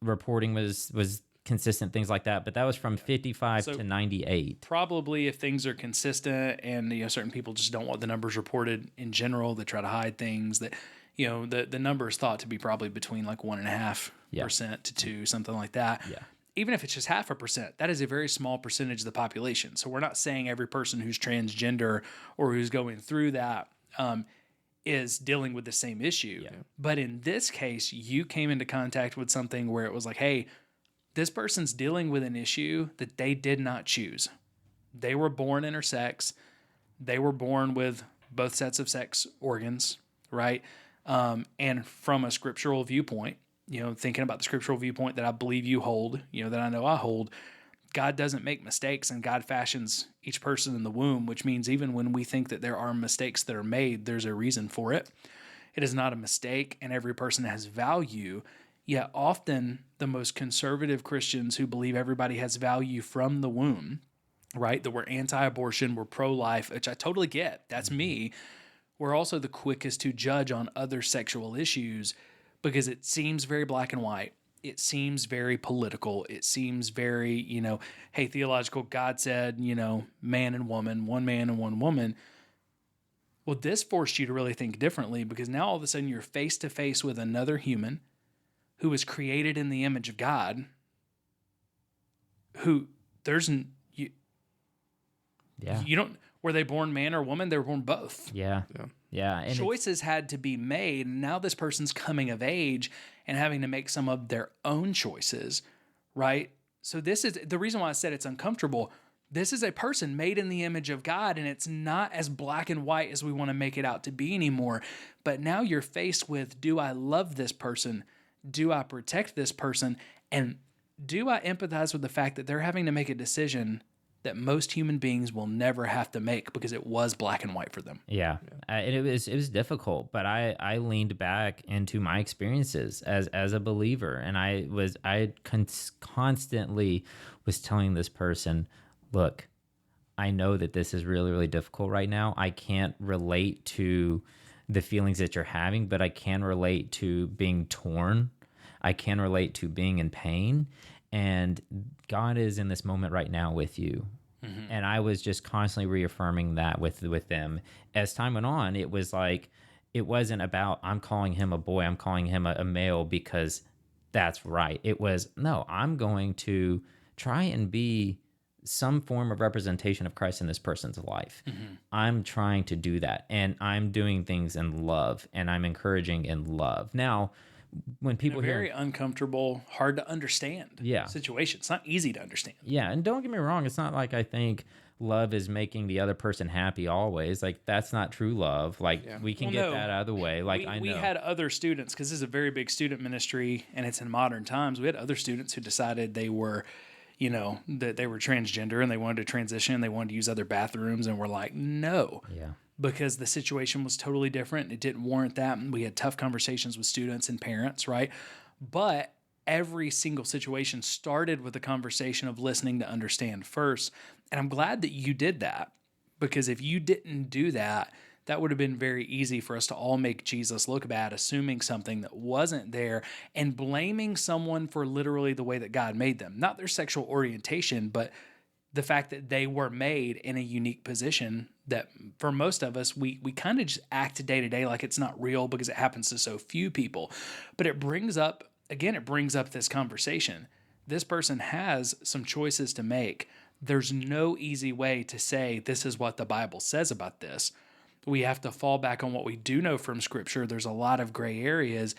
reporting was consistent, things like that. But that was from 55 to 98. probably if things are consistent and certain people just don't want the numbers reported in general, they try to hide things that the number is thought to be probably between like 1.5% to 2, something like that. Yeah. Even if it's just 0.5%, that is a very small percentage of the population. So we're not saying every person who's transgender or who's going through that is dealing with the same issue. Yeah. But in this case, you came into contact with something where it was like, hey, this person's dealing with an issue that they did not choose. They were born intersex. They were born with both sets of sex organs, right? And from a scriptural viewpoint, thinking about the scriptural viewpoint that I believe you hold, that I know I hold, God doesn't make mistakes, and God fashions each person in the womb, which means even when we think that there are mistakes that are made, there's a reason for it. It is not a mistake, and every person has value. Yet often the most conservative Christians who believe everybody has value from the womb, right, that we're anti-abortion, we're pro-life, which I totally get, that's me, we're also the quickest to judge on other sexual issues because it seems very black and white. It seems very political. It seems very, hey, theological, God said, man and woman, one man and one woman. Well, this forced you to really think differently because now all of a sudden you're face to face with another human who was created in the image of God, who you don't, were they born man or woman? They were born both. Yeah. And choices had to be made. And now this person's coming of age and having to make some of their own choices, right? So this is the reason why I said it's uncomfortable. This is a person made in the image of God, and it's not as black and white as we want to make it out to be anymore. But now you're faced with, do I love this person? Do I protect this person? And do I empathize with the fact that they're having to make a decision that most human beings will never have to make because it was black and white for them? Yeah. And it was difficult, but I leaned back into my experiences as a believer, and I constantly was telling this person, look, I know that this is really, really difficult right now. I can't relate to the feelings that you're having, but I can relate to being torn. I can relate to being in pain, and God is in this moment right now with you. Mm-hmm. And I was just constantly reaffirming that with them. As time went on, it was like, it wasn't about, I'm calling him a boy, I'm calling him a male because that's right. It was, no, I'm going to try and be some form of representation of Christ in this person's life. Mm-hmm. I'm trying to do that, and I'm doing things in love, and I'm encouraging in love. Now, when people hear very uncomfortable, hard to understand situation, it's not easy to understand. Yeah, and don't get me wrong, it's not like I think love is making the other person happy always. Like, that's not true love. Like, we can get that out of the way. Like, we had other students, because this is a very big student ministry, and it's in modern times. We had other students who decided they were, that they were transgender and they wanted to transition. They wanted to use other bathrooms, and we're like, no. Yeah. Because the situation was totally different. It didn't warrant that. And we had tough conversations with students and parents, right? But every single situation started with a conversation of listening to understand first. And I'm glad that you did that, because if you didn't do that, that would have been very easy for us to all make Jesus look bad, assuming something that wasn't there and blaming someone for literally the way that God made them. Not their sexual orientation, but the fact that they were made in a unique position that for most of us, we kind of just act day to day like it's not real because it happens to so few people. But it brings up this conversation. This person has some choices to make. There's no easy way to say this is what the Bible says about this. We have to fall back on what we do know from Scripture. There's a lot of gray areas.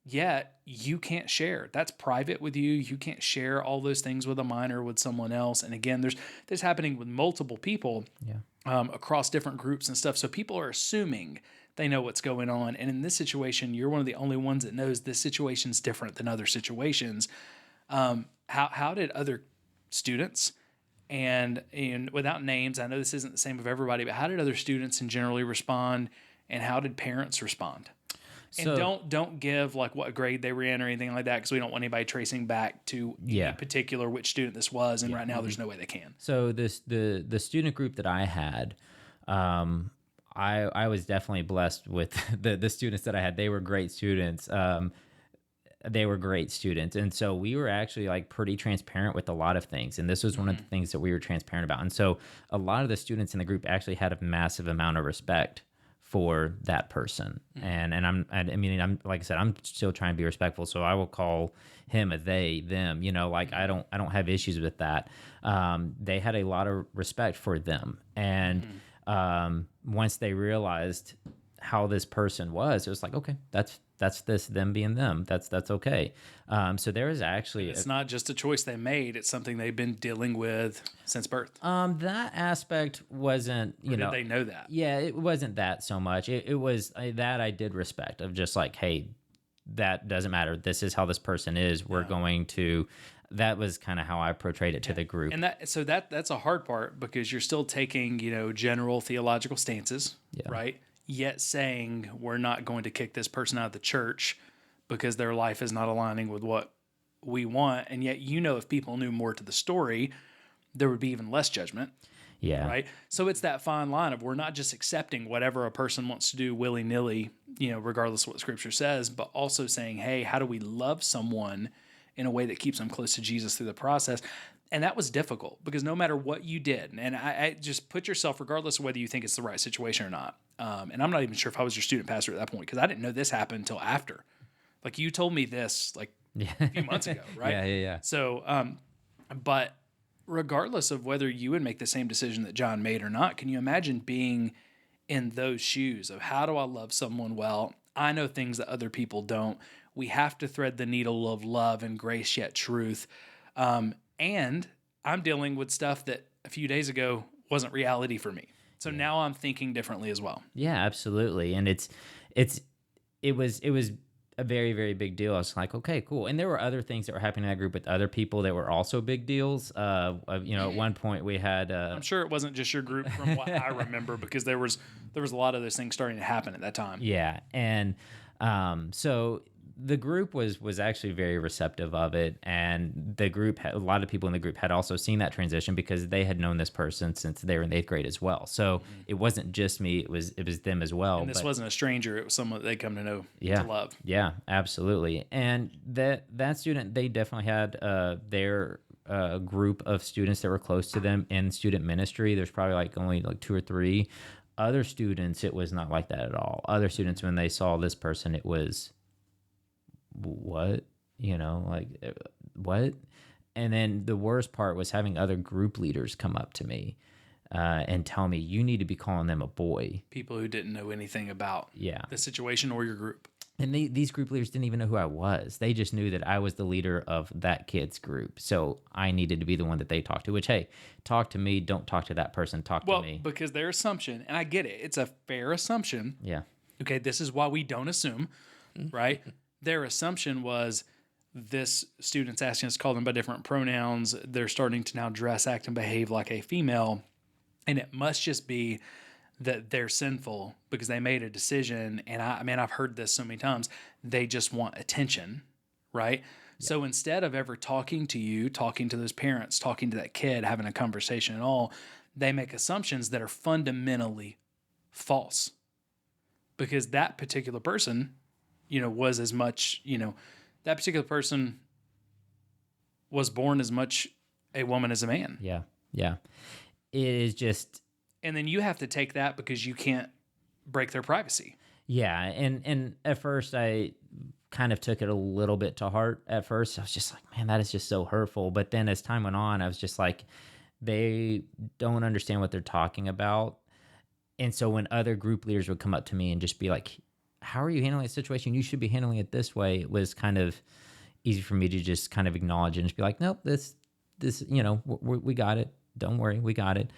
Yet you can't share. That's private with you. You can't share all those things with a minor, with someone else. And again, there's happening with multiple people across different groups and stuff. So people are assuming they know what's going on. And in this situation, you're one of the only ones that knows this situation's different than other situations. How did other students, and without names, I know this isn't the same of everybody, but how did other students in generally respond, and how did parents respond? And don't give like what grade they were in or anything like that, because we don't want anybody tracing back to any particular which student this was. And right now, there's no way they can. So the student group that I had, I was definitely blessed with the students that I had. They were great students. They were great students. And so we were actually like pretty transparent with a lot of things. And this was one of the things that we were transparent about. And so a lot of the students in the group actually had a massive amount of respect for that person. And I'm like I said, I'm still trying to be respectful. So I will call him a they, them, like I don't have issues with that. They had a lot of respect for them. And once they realized how this person was, it was like, okay, that's this, them being them. That's okay. So there is actually It's not just a choice they made. It's something they've been dealing with since birth. that aspect wasn't, Did they know that? Yeah, it wasn't that so much. It was that I did respect of just like, hey, that doesn't matter. This is how this person is. We're going to. That was kind of how I portrayed it to the group. And that's a hard part because you're still taking, general theological stances, right? Yet saying we're not going to kick this person out of the church because their life is not aligning with what we want. And yet, if people knew more to the story, there would be even less judgment. Yeah. Right. So it's that fine line of we're not just accepting whatever a person wants to do willy nilly, regardless of what scripture says, but also saying, hey, how do we love someone in a way that keeps them close to Jesus through the process? And that was difficult because no matter what you did, and I just put yourself, regardless of whether you think it's the right situation or not. And I'm not even sure if I was your student pastor at that point because I didn't know this happened until after. Like you told me this a few months ago, right? Yeah. So, but regardless of whether you would make the same decision that John made or not, can you imagine being in those shoes of how do I love someone well? I know things that other people don't. We have to thread the needle of love and grace yet truth. And I'm dealing with stuff that a few days ago wasn't reality for me. So now I'm thinking differently as well. Yeah, absolutely. And it was a very, very big deal. I was like, okay, cool. And there were other things that were happening in that group with other people that were also big deals. At one point we had. I'm sure it wasn't just your group from what I remember because there was a lot of those things starting to happen at that time. Yeah, and so the group was actually very receptive of it, and the group a lot of people in the group had also seen that transition because they had known this person since they were in 8th grade as well. So it wasn't just me; it was them as well. And this wasn't a stranger; it was someone that they come to know, to love. Yeah, absolutely. And that student, they definitely had their group of students that were close to them in student ministry. There's probably only 2 or 3. Other students, it was not like that at all. Other students, when they saw this person, it was, what? What? And then the worst part was having other group leaders come up to me and tell me, you need to be calling them a boy. People who didn't know anything about the situation or your group. And these group leaders didn't even know who I was. They just knew that I was the leader of that kid's group. So I needed to be the one that they talked to, which, hey, talk to me. Don't talk to that person. Talk to me. Because their assumption, and I get it, it's a fair assumption. Yeah. Okay, this is why we don't assume, right? Their assumption was this student's asking us to call them by different pronouns. They're starting to now dress, act, and behave like a female. And it must just be that they're sinful because they made a decision. And I've heard this so many times. They just want attention, right? Yeah. So instead of ever talking to you, talking to those parents, talking to that kid, having a conversation at all, they make assumptions that are fundamentally false because that particular person, was as much, that particular person was born as much a woman as a man. Yeah. Yeah. It is just. And then you have to take that because you can't break their privacy. Yeah. And at first I kind of took it a little bit to heart at first. I was just like, man, that is just so hurtful. But then as time went on, I was just like, they don't understand what they're talking about. And so when other group leaders would come up to me and just be like, how are you handling the situation? You should be handling it this way. It was kind of easy for me to just kind of acknowledge it and just be like, nope, this, we got it. Don't worry. We got it.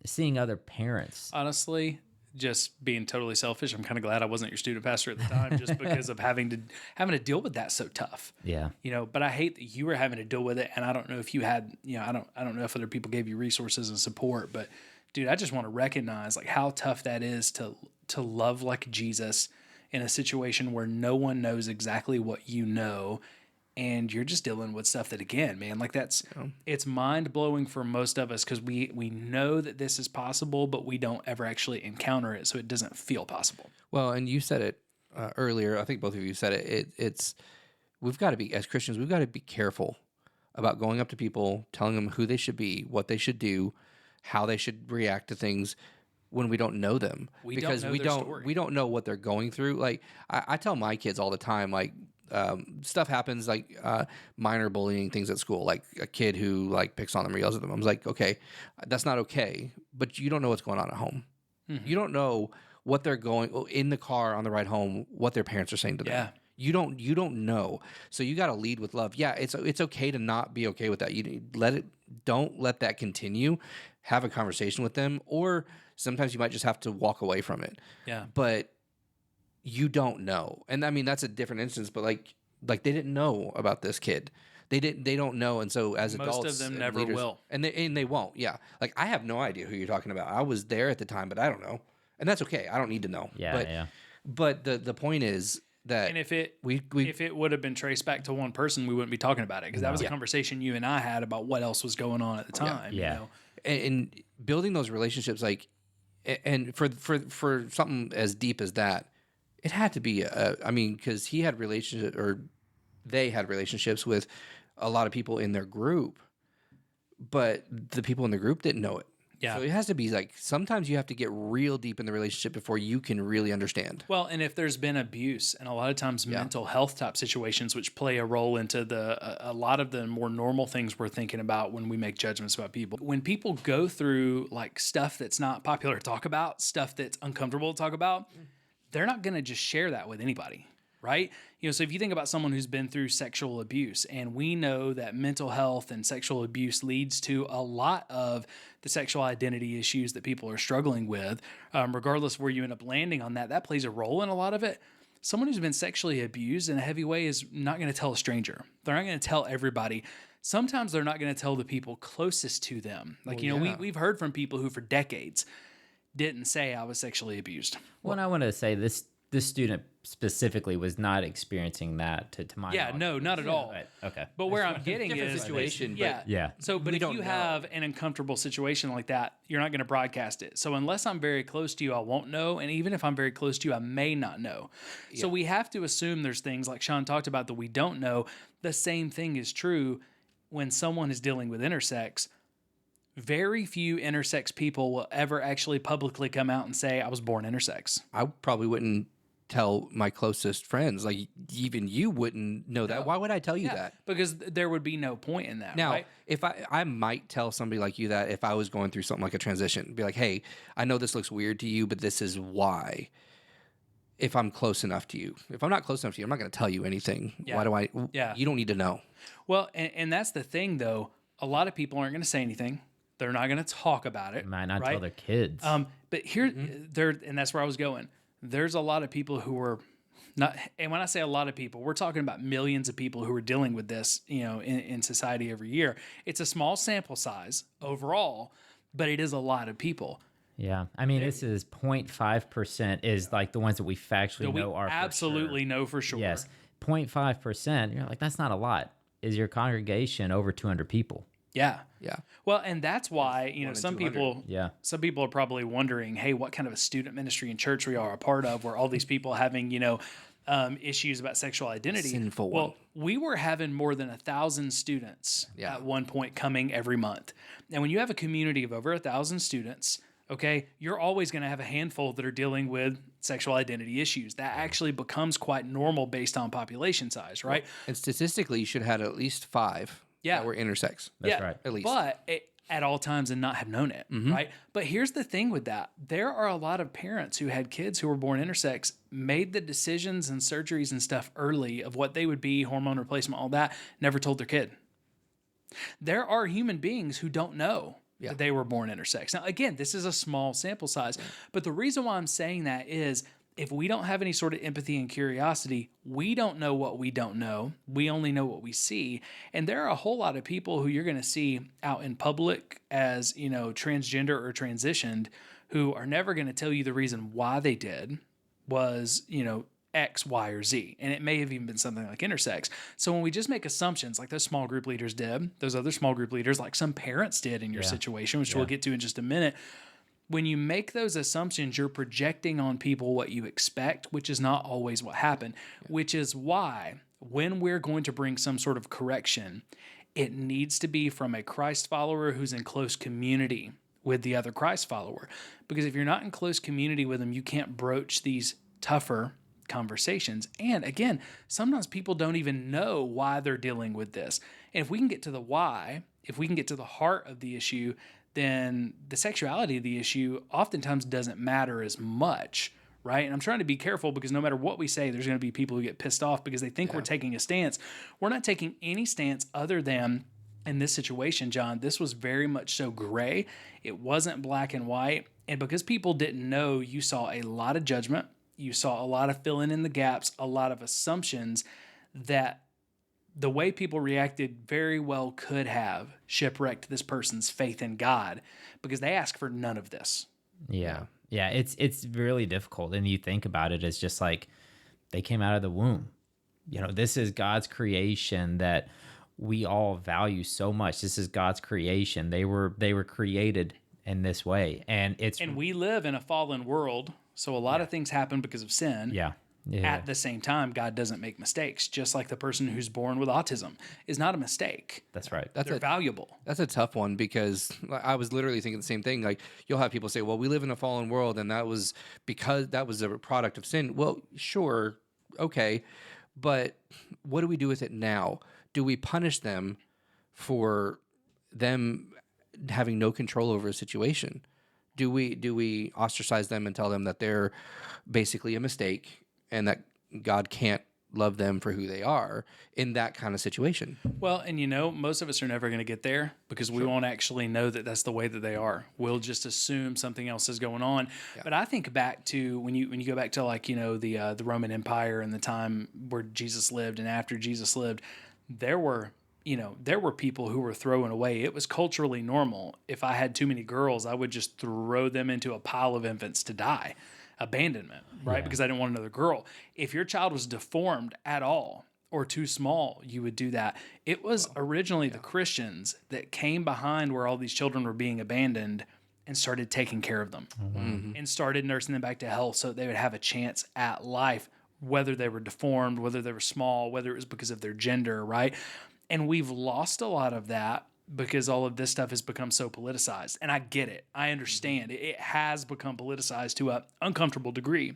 Seeing other parents. Honestly, just being totally selfish, I'm kind of glad I wasn't your student pastor at the time just because of having to deal with that so tough. Yeah. But I hate that you were having to deal with it. And I don't know if you had, I don't know if other people gave you resources and support, but dude, I just want to recognize how tough that is to love like Jesus in a situation where no one knows exactly what you know and you're just dealing with stuff that, again, man, like it's mind blowing for most of us because we know that this is possible, but we don't ever actually encounter it, so it doesn't feel possible. Well, and you said it earlier. I think both of you said it. It's we've got to be, as Christians, we've got to be careful about going up to people, telling them who they should be, what they should do, how they should react to things when we don't know them, because we don't know what they're going through. Like I tell my kids all the time, like stuff happens, like minor bullying things at school, like a kid who like picks on them or yells at them. I'm like, okay, that's not okay, but you don't know what's going on at home. Mm-hmm. You don't know what they're going in the car on the ride home, what their parents are saying to them. Yeah. You don't know. So you got to lead with love. Yeah, it's okay to not be okay with that. Don't let that continue. Have a conversation with them, or sometimes you might just have to walk away from it. Yeah. But you don't know. And I mean, that's a different instance, but like they didn't know about this kid. They don't know. And so as adults, most of them never leaders, will. And they won't. Yeah. Like I have no idea who you're talking about. I was there at the time, but I don't know. And that's okay. I don't need to know. Yeah. But the point is that, and if it would have been traced back to one person, we wouldn't be talking about it, because that was a conversation you and I had about what else was going on at the time. Yeah. You know? And building those relationships, like, and for something as deep as that, it had to be because he had relationships, or they had relationships with a lot of people in their group, but the people in the group didn't know it. Yeah. So it has to be like, sometimes you have to get real deep in the relationship before you can really understand. Well, and if there's been abuse, and a lot of times mental health type situations, which play a role into a lot of the more normal things we're thinking about when we make judgments about people. When people go through like stuff that's not popular to talk about, stuff that's uncomfortable to talk about, they're not going to just share that with anybody. Right? You know, so if you think about someone who's been through sexual abuse, and we know that mental health and sexual abuse leads to a lot of the sexual identity issues that people are struggling with, regardless of where you end up landing on that plays a role in a lot of it. Someone who's been sexually abused in a heavy way is not going to tell a stranger. They're not going to tell everybody. Sometimes they're not going to tell the people closest to them. Like, we've heard from people who for decades didn't say I was sexually abused. Well, and I want to say this student specifically was not experiencing that to my knowledge. No, not at all. Okay. But where I'm getting is situation. Yeah. So, but if you have an uncomfortable situation like that, you're not going to broadcast it. So unless I'm very close to you, I won't know. And even if I'm very close to you, I may not know. Yeah. So we have to assume there's things like Sean talked about that we don't know. The same thing is true when someone is dealing with intersex. Very few intersex people will ever actually publicly come out and say, I was born intersex. I probably wouldn't tell my closest friends. Like, even you wouldn't know that. Why would I tell you that? Because there would be no point in that. Now, right? if I might tell somebody like you that if I was going through something like a transition, be like, hey, I know this looks weird to you, but this is why. If I'm close enough to you. If I'm not close enough to you, I'm not going to tell you anything. Yeah. Why do I? Yeah. You don't need to know. Well, and that's the thing, though. A lot of people aren't going to say anything. They're not going to talk about it. They might not right? tell their kids. But here, and that's where I was going. There's a lot of people who are not, and when I say a lot of people, we're talking about millions of people who are dealing with this, in society every year. It's a small sample size overall, but it is a lot of people. Yeah. I mean, this is 0.5% is like the ones that we factually know are absolutely know for sure. Yes. 0.5%, you're like, that's not a lot. Is your congregation over 200 people? Yeah. Yeah. Well, and that's why, some 200. people are probably wondering, hey, what kind of a student ministry and church we are a part of where all these people having, issues about sexual identity. Sinful well, one. We were having more than 1,000 students at one point coming every month. And when you have a community of over 1,000 students, okay, you're always going to have a handful that are dealing with sexual identity issues. That actually becomes quite normal based on population size, right? Well, and statistically, you should have had at least 5 that were intersex. That's right. At least. But at all times and not have known it, right? But here's the thing with that. There are a lot of parents who had kids who were born intersex, made the decisions and surgeries and stuff early of what they would be, hormone replacement, all that, never told their kid. There are human beings who don't know that they were born intersex. Now, again, this is a small sample size, but the reason why I'm saying that is if we don't have any sort of empathy and curiosity, we don't know what we don't know. We only know what we see. And there are a whole lot of people who you're going to see out in public as, transgender or transitioned who are never going to tell you the reason why they did was, X, Y, or Z. And it may have even been something like intersex. So when we just make assumptions like those small group leaders did, those other small group leaders, like some parents did in your situation, which we'll get to in just a minute, when you make those assumptions, you're projecting on people what you expect, which is not always what happened, which is why when we're going to bring some sort of correction, it needs to be from a Christ follower who's in close community with the other Christ follower. Because if you're not in close community with them, you can't broach these tougher conversations. And again, sometimes people don't even know why they're dealing with this. And if we can get to the why, if we can get to the heart of the issue, then the sexuality of the issue oftentimes doesn't matter as much, right? And I'm trying to be careful because no matter what we say, there's going to be people who get pissed off because they think we're taking a stance. We're not taking any stance other than, in this situation, John, this was very much so gray. It wasn't black and white. And because people didn't know, you saw a lot of judgment. You saw a lot of filling in the gaps, a lot of assumptions that the way people reacted very well could have shipwrecked this person's faith in God because they asked for none of this. Yeah. Yeah. It's really difficult. And you think about it as just like they came out of the womb. You know, this is God's creation that we all value so much. This is God's creation. They were created in this way. And we live in a fallen world. So a lot of things happen because of sin. Yeah. At the same time, God doesn't make mistakes, just like the person who's born with autism is not a mistake. That's right. They're valuable. That's a tough one because I was literally thinking the same thing. Like you'll have people say, well, we live in a fallen world and that was because that was a product of sin. Well, sure. Okay. But what do we do with it now? Do we punish them for them having no control over a situation? Do we ostracize them and tell them that they're basically a mistake and that God can't love them for who they are in that kind of situation? Well, and you know, most of us are never going to get there because we won't actually know that that's the way that they are. We'll just assume something else is going on. Yeah. But I think back to when you go back to like, you know, the Roman Empire and the time where Jesus lived and after Jesus lived, there were people who were throwing away. It was culturally normal. If I had too many girls, I would just throw them into a pile of infants to die. Abandonment, right? Because I didn't want another girl. If your child was deformed at all or too small, you would do that. It was originally the Christians that came behind where all these children were being abandoned and started taking care of them and started nursing them back to health so that they would have a chance at life, whether they were deformed, whether they were small, whether it was because of their gender, right? And we've lost a lot of that because all of this stuff has become so politicized. And I get it. I understand. It has become politicized to an uncomfortable degree.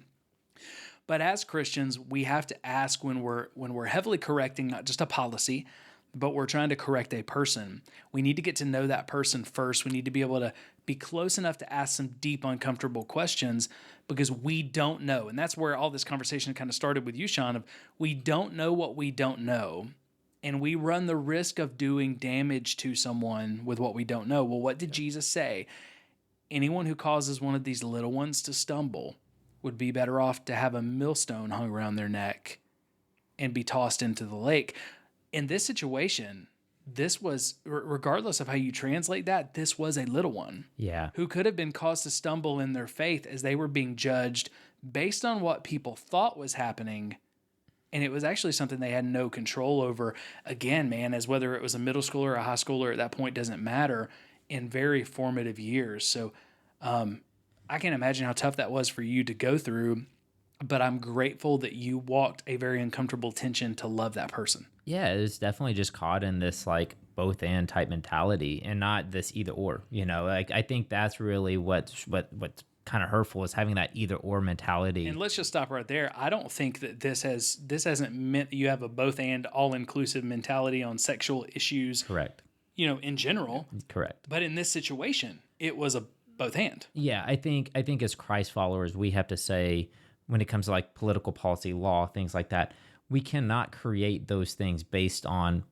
But as Christians, we have to ask when we're heavily correcting not just a policy, but we're trying to correct a person. We need to get to know that person first. We need to be able to be close enough to ask some deep, uncomfortable questions because we don't know. And that's where all this conversation kind of started with you, Sean, of we don't know what we don't know. And we run the risk of doing damage to someone with what we don't know. Well, what did Jesus say? Anyone who causes one of these little ones to stumble would be better off to have a millstone hung around their neck and be tossed into the lake. In this situation, this was, regardless of how you translate that, this was a little one. Yeah. Who could have been caused to stumble in their faith as they were being judged based on what people thought was happening. And it was actually something they had no control over. Again, man, as whether it was a middle schooler or a high schooler at that point doesn't matter, in very formative years. So I can imagine how tough that was for you to go through, but I'm grateful that you walked a very uncomfortable tension to love that person. Yeah, it was definitely just caught in this like both and type mentality and not this either or, you know, like I think that's really what's kind of hurtful is having that either or mentality. And let's just stop right there. I don't think that this hasn't meant that you have a both and all inclusive mentality on sexual issues. Correct. You know, in general. Correct. But in this situation, it was a both and. Yeah, I think as Christ followers, we have to say when it comes to like political policy, law, things like that, we cannot create those things based on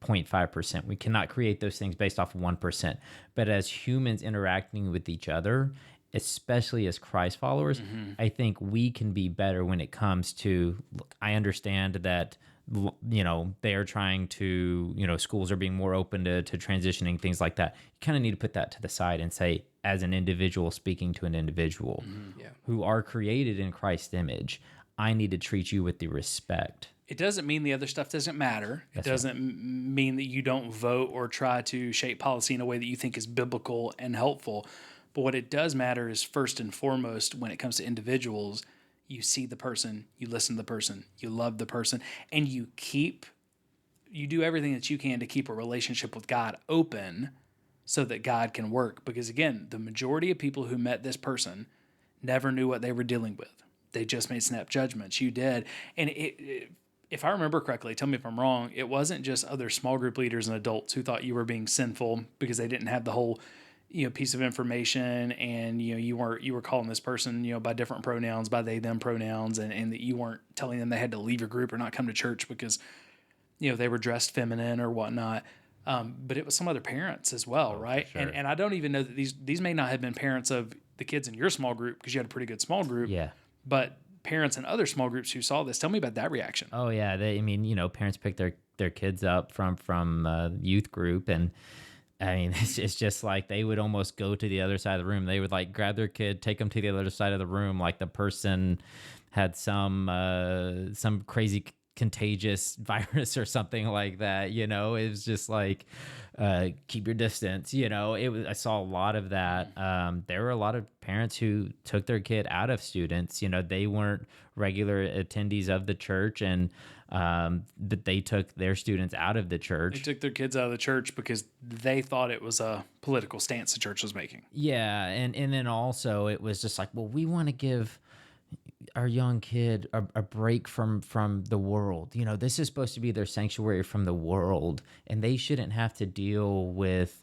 0.5%. We cannot create those things based off 1%. But as humans interacting with each other, especially as Christ followers, I think we can be better when it comes to, look, I understand that, you know, they're trying to, you know, schools are being more open to transitioning, things like that. You kind of need to put that to the side and say, as an individual speaking to an individual who are created in Christ's image, I need to treat you with the respect. It doesn't mean the other stuff doesn't matter. It doesn't mean that you don't vote or try to shape policy in a way that you think is biblical and helpful. But what it does matter is, first and foremost, when it comes to individuals, you see the person, you listen to the person, you love the person, and you do everything that you can to keep a relationship with God open so that God can work. Because again, the majority of people who met this person never knew what they were dealing with. They just made snap judgments. You did. And if I remember correctly, tell me if I'm wrong, it wasn't just other small group leaders and adults who thought you were being sinful because they didn't have the whole, piece of information, and you were calling this person, by different pronouns, by they them pronouns, and that you weren't telling them they had to leave your group or not come to church because they were dressed feminine or whatnot. But it was some other parents as well, right? Sure. And I don't even know that these may not have been parents of the kids in your small group because you had a pretty good small group. Yeah. But parents in other small groups who saw this, tell me about that reaction. Oh yeah, parents pick their kids up from youth group, and I mean, it's just like they would almost go to the other side of the room. They would like grab their kid, take them to the other side of the room, like the person had some crazy contagious virus or something like that. It was just like, keep your distance. I saw a lot of that. There were a lot of parents who took their kid out of students. They weren't regular attendees of the church, and but they took their students out of the church. They took their kids out of the church because they thought it was a political stance the church was making. Yeah, and then also it was just like, well, we want to give our young kid a break from the world. This is supposed to be their sanctuary from the world, and they shouldn't have to deal with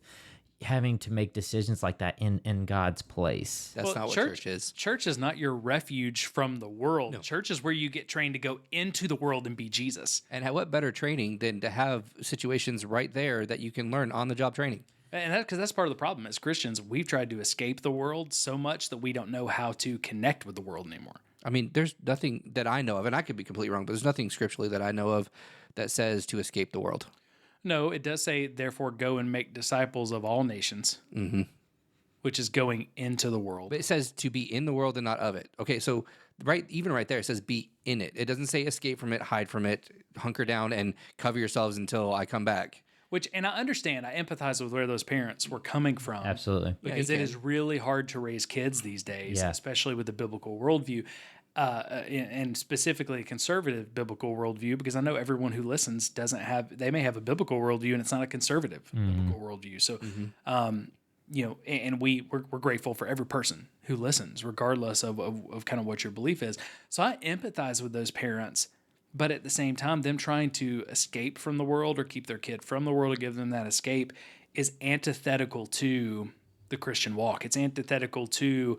having to make decisions like that in God's place. That's not what church is. Church is not your refuge from the world. No. Church is where you get trained to go into the world and be Jesus. And what better training than to have situations right there that you can learn on the job training? And because that's part of the problem. As Christians, we've tried to escape the world so much that we don't know how to connect with the world anymore. I mean, there's nothing that I know of, and I could be completely wrong, but there's nothing scripturally that I know of that says to escape the world. No, it does say, therefore, go and make disciples of all nations, which is going into the world. But it says to be in the world and not of it. Okay, so even right there, it says be in it. It doesn't say escape from it, hide from it, hunker down, and cover yourselves until I come back. And I understand, I empathize with where those parents were coming from. Absolutely. Because it is really hard to raise kids these days, especially with the biblical worldview. And specifically a conservative biblical worldview, because I know everyone who listens they may have a biblical worldview and it's not a conservative biblical worldview. So, and we're grateful for every person who listens, regardless of kind of what your belief is. So I empathize with those parents, but at the same time, them trying to escape from the world or keep their kid from the world or give them that escape is antithetical to the Christian walk. It's antithetical to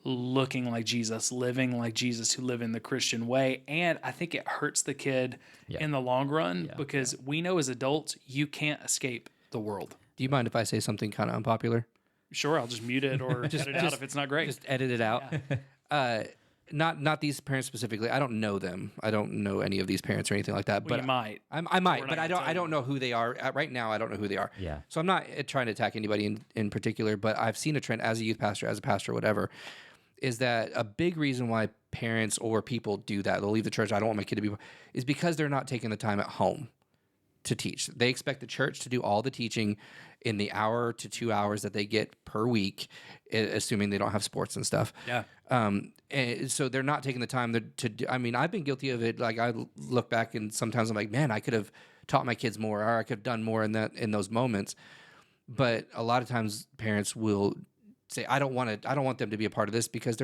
looking like Jesus, living like Jesus, who live in the Christian way. And I think it hurts the kid in the long run because we know as adults, you can't escape the world. Do you mind if I say something kind of unpopular? Sure, I'll just mute it or edit it out if it's not great. Just edit it out. Yeah. Not these parents specifically. I don't know them. I don't know any of these parents or anything like that. Well, but you might. I might, but I don't know who they are. Right now, I don't know who they are. Yeah. So I'm not trying to attack anybody in particular, but I've seen a trend as a youth pastor, as a pastor, whatever, is that a big reason why parents or people do that, they'll leave the church, I don't want my kid to be, is because they're not taking the time at home to teach. They expect the church to do all the teaching in the hour to 2 hours that they get per week, assuming they don't have sports and stuff. Yeah. And so they're not taking the time to do, I mean, I've been guilty of it. Like I look back and sometimes I'm like, man, I could have taught my kids more, or I could have done more in those moments. But a lot of times parents will say, I don't want them to be a part of this because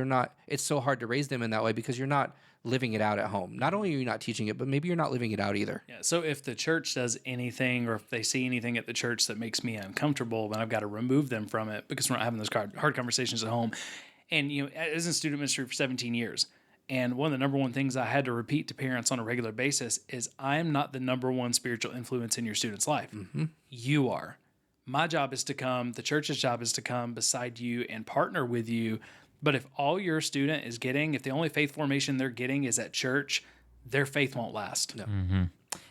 it's so hard to raise them in that way because you're not living it out at home. Not only are you not teaching it, but maybe you're not living it out either. Yeah. So if the church does anything, or if they see anything at the church that makes me uncomfortable, then I've got to remove them from it because we're not having those hard conversations at home. And, I was in student ministry for 17 years. And one of the number one things I had to repeat to parents on a regular basis is I am not the number one spiritual influence in your student's life. Mm-hmm. You are. My job is to come, the church's job is to come beside you and partner with you. But if all your student is getting, if the only faith formation they're getting is at church, their faith won't last. No. Mm-hmm.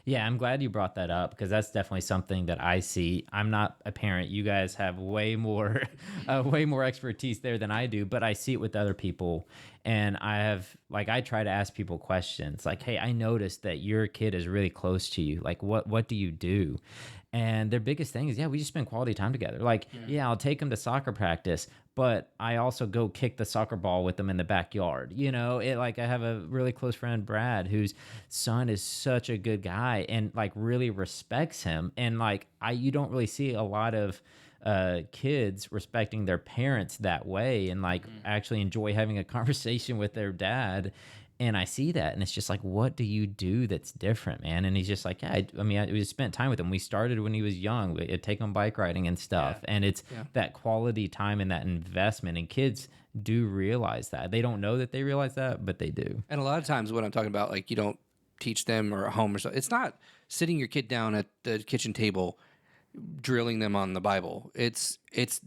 Yeah, I'm glad you brought that up because that's definitely something that I see. I'm not a parent. You guys have way more, way more expertise there than I do, but I see it with other people. And I try to ask people questions like, hey, I noticed that your kid is really close to you. Like, what do you do? And their biggest thing is, yeah, we just spend quality time together. Like, yeah, I'll take them to soccer practice, but I also go kick the soccer ball with them in the backyard. I have a really close friend, Brad, whose son is such a good guy and like really respects him. And like, you don't really see a lot of kids respecting their parents that way and like actually enjoy having a conversation with their dad. And I see that, and it's just like, what do you do that's different, man? And he's just like, yeah, we spent time with him. We started when he was young. We'd take him bike riding and stuff. And it's that quality time and that investment. And kids do realize that. They don't know that they realize that, but they do. And a lot of times when I'm talking about, like, you don't teach them or at home or something, it's not sitting your kid down at the kitchen table drilling them on the Bible. It's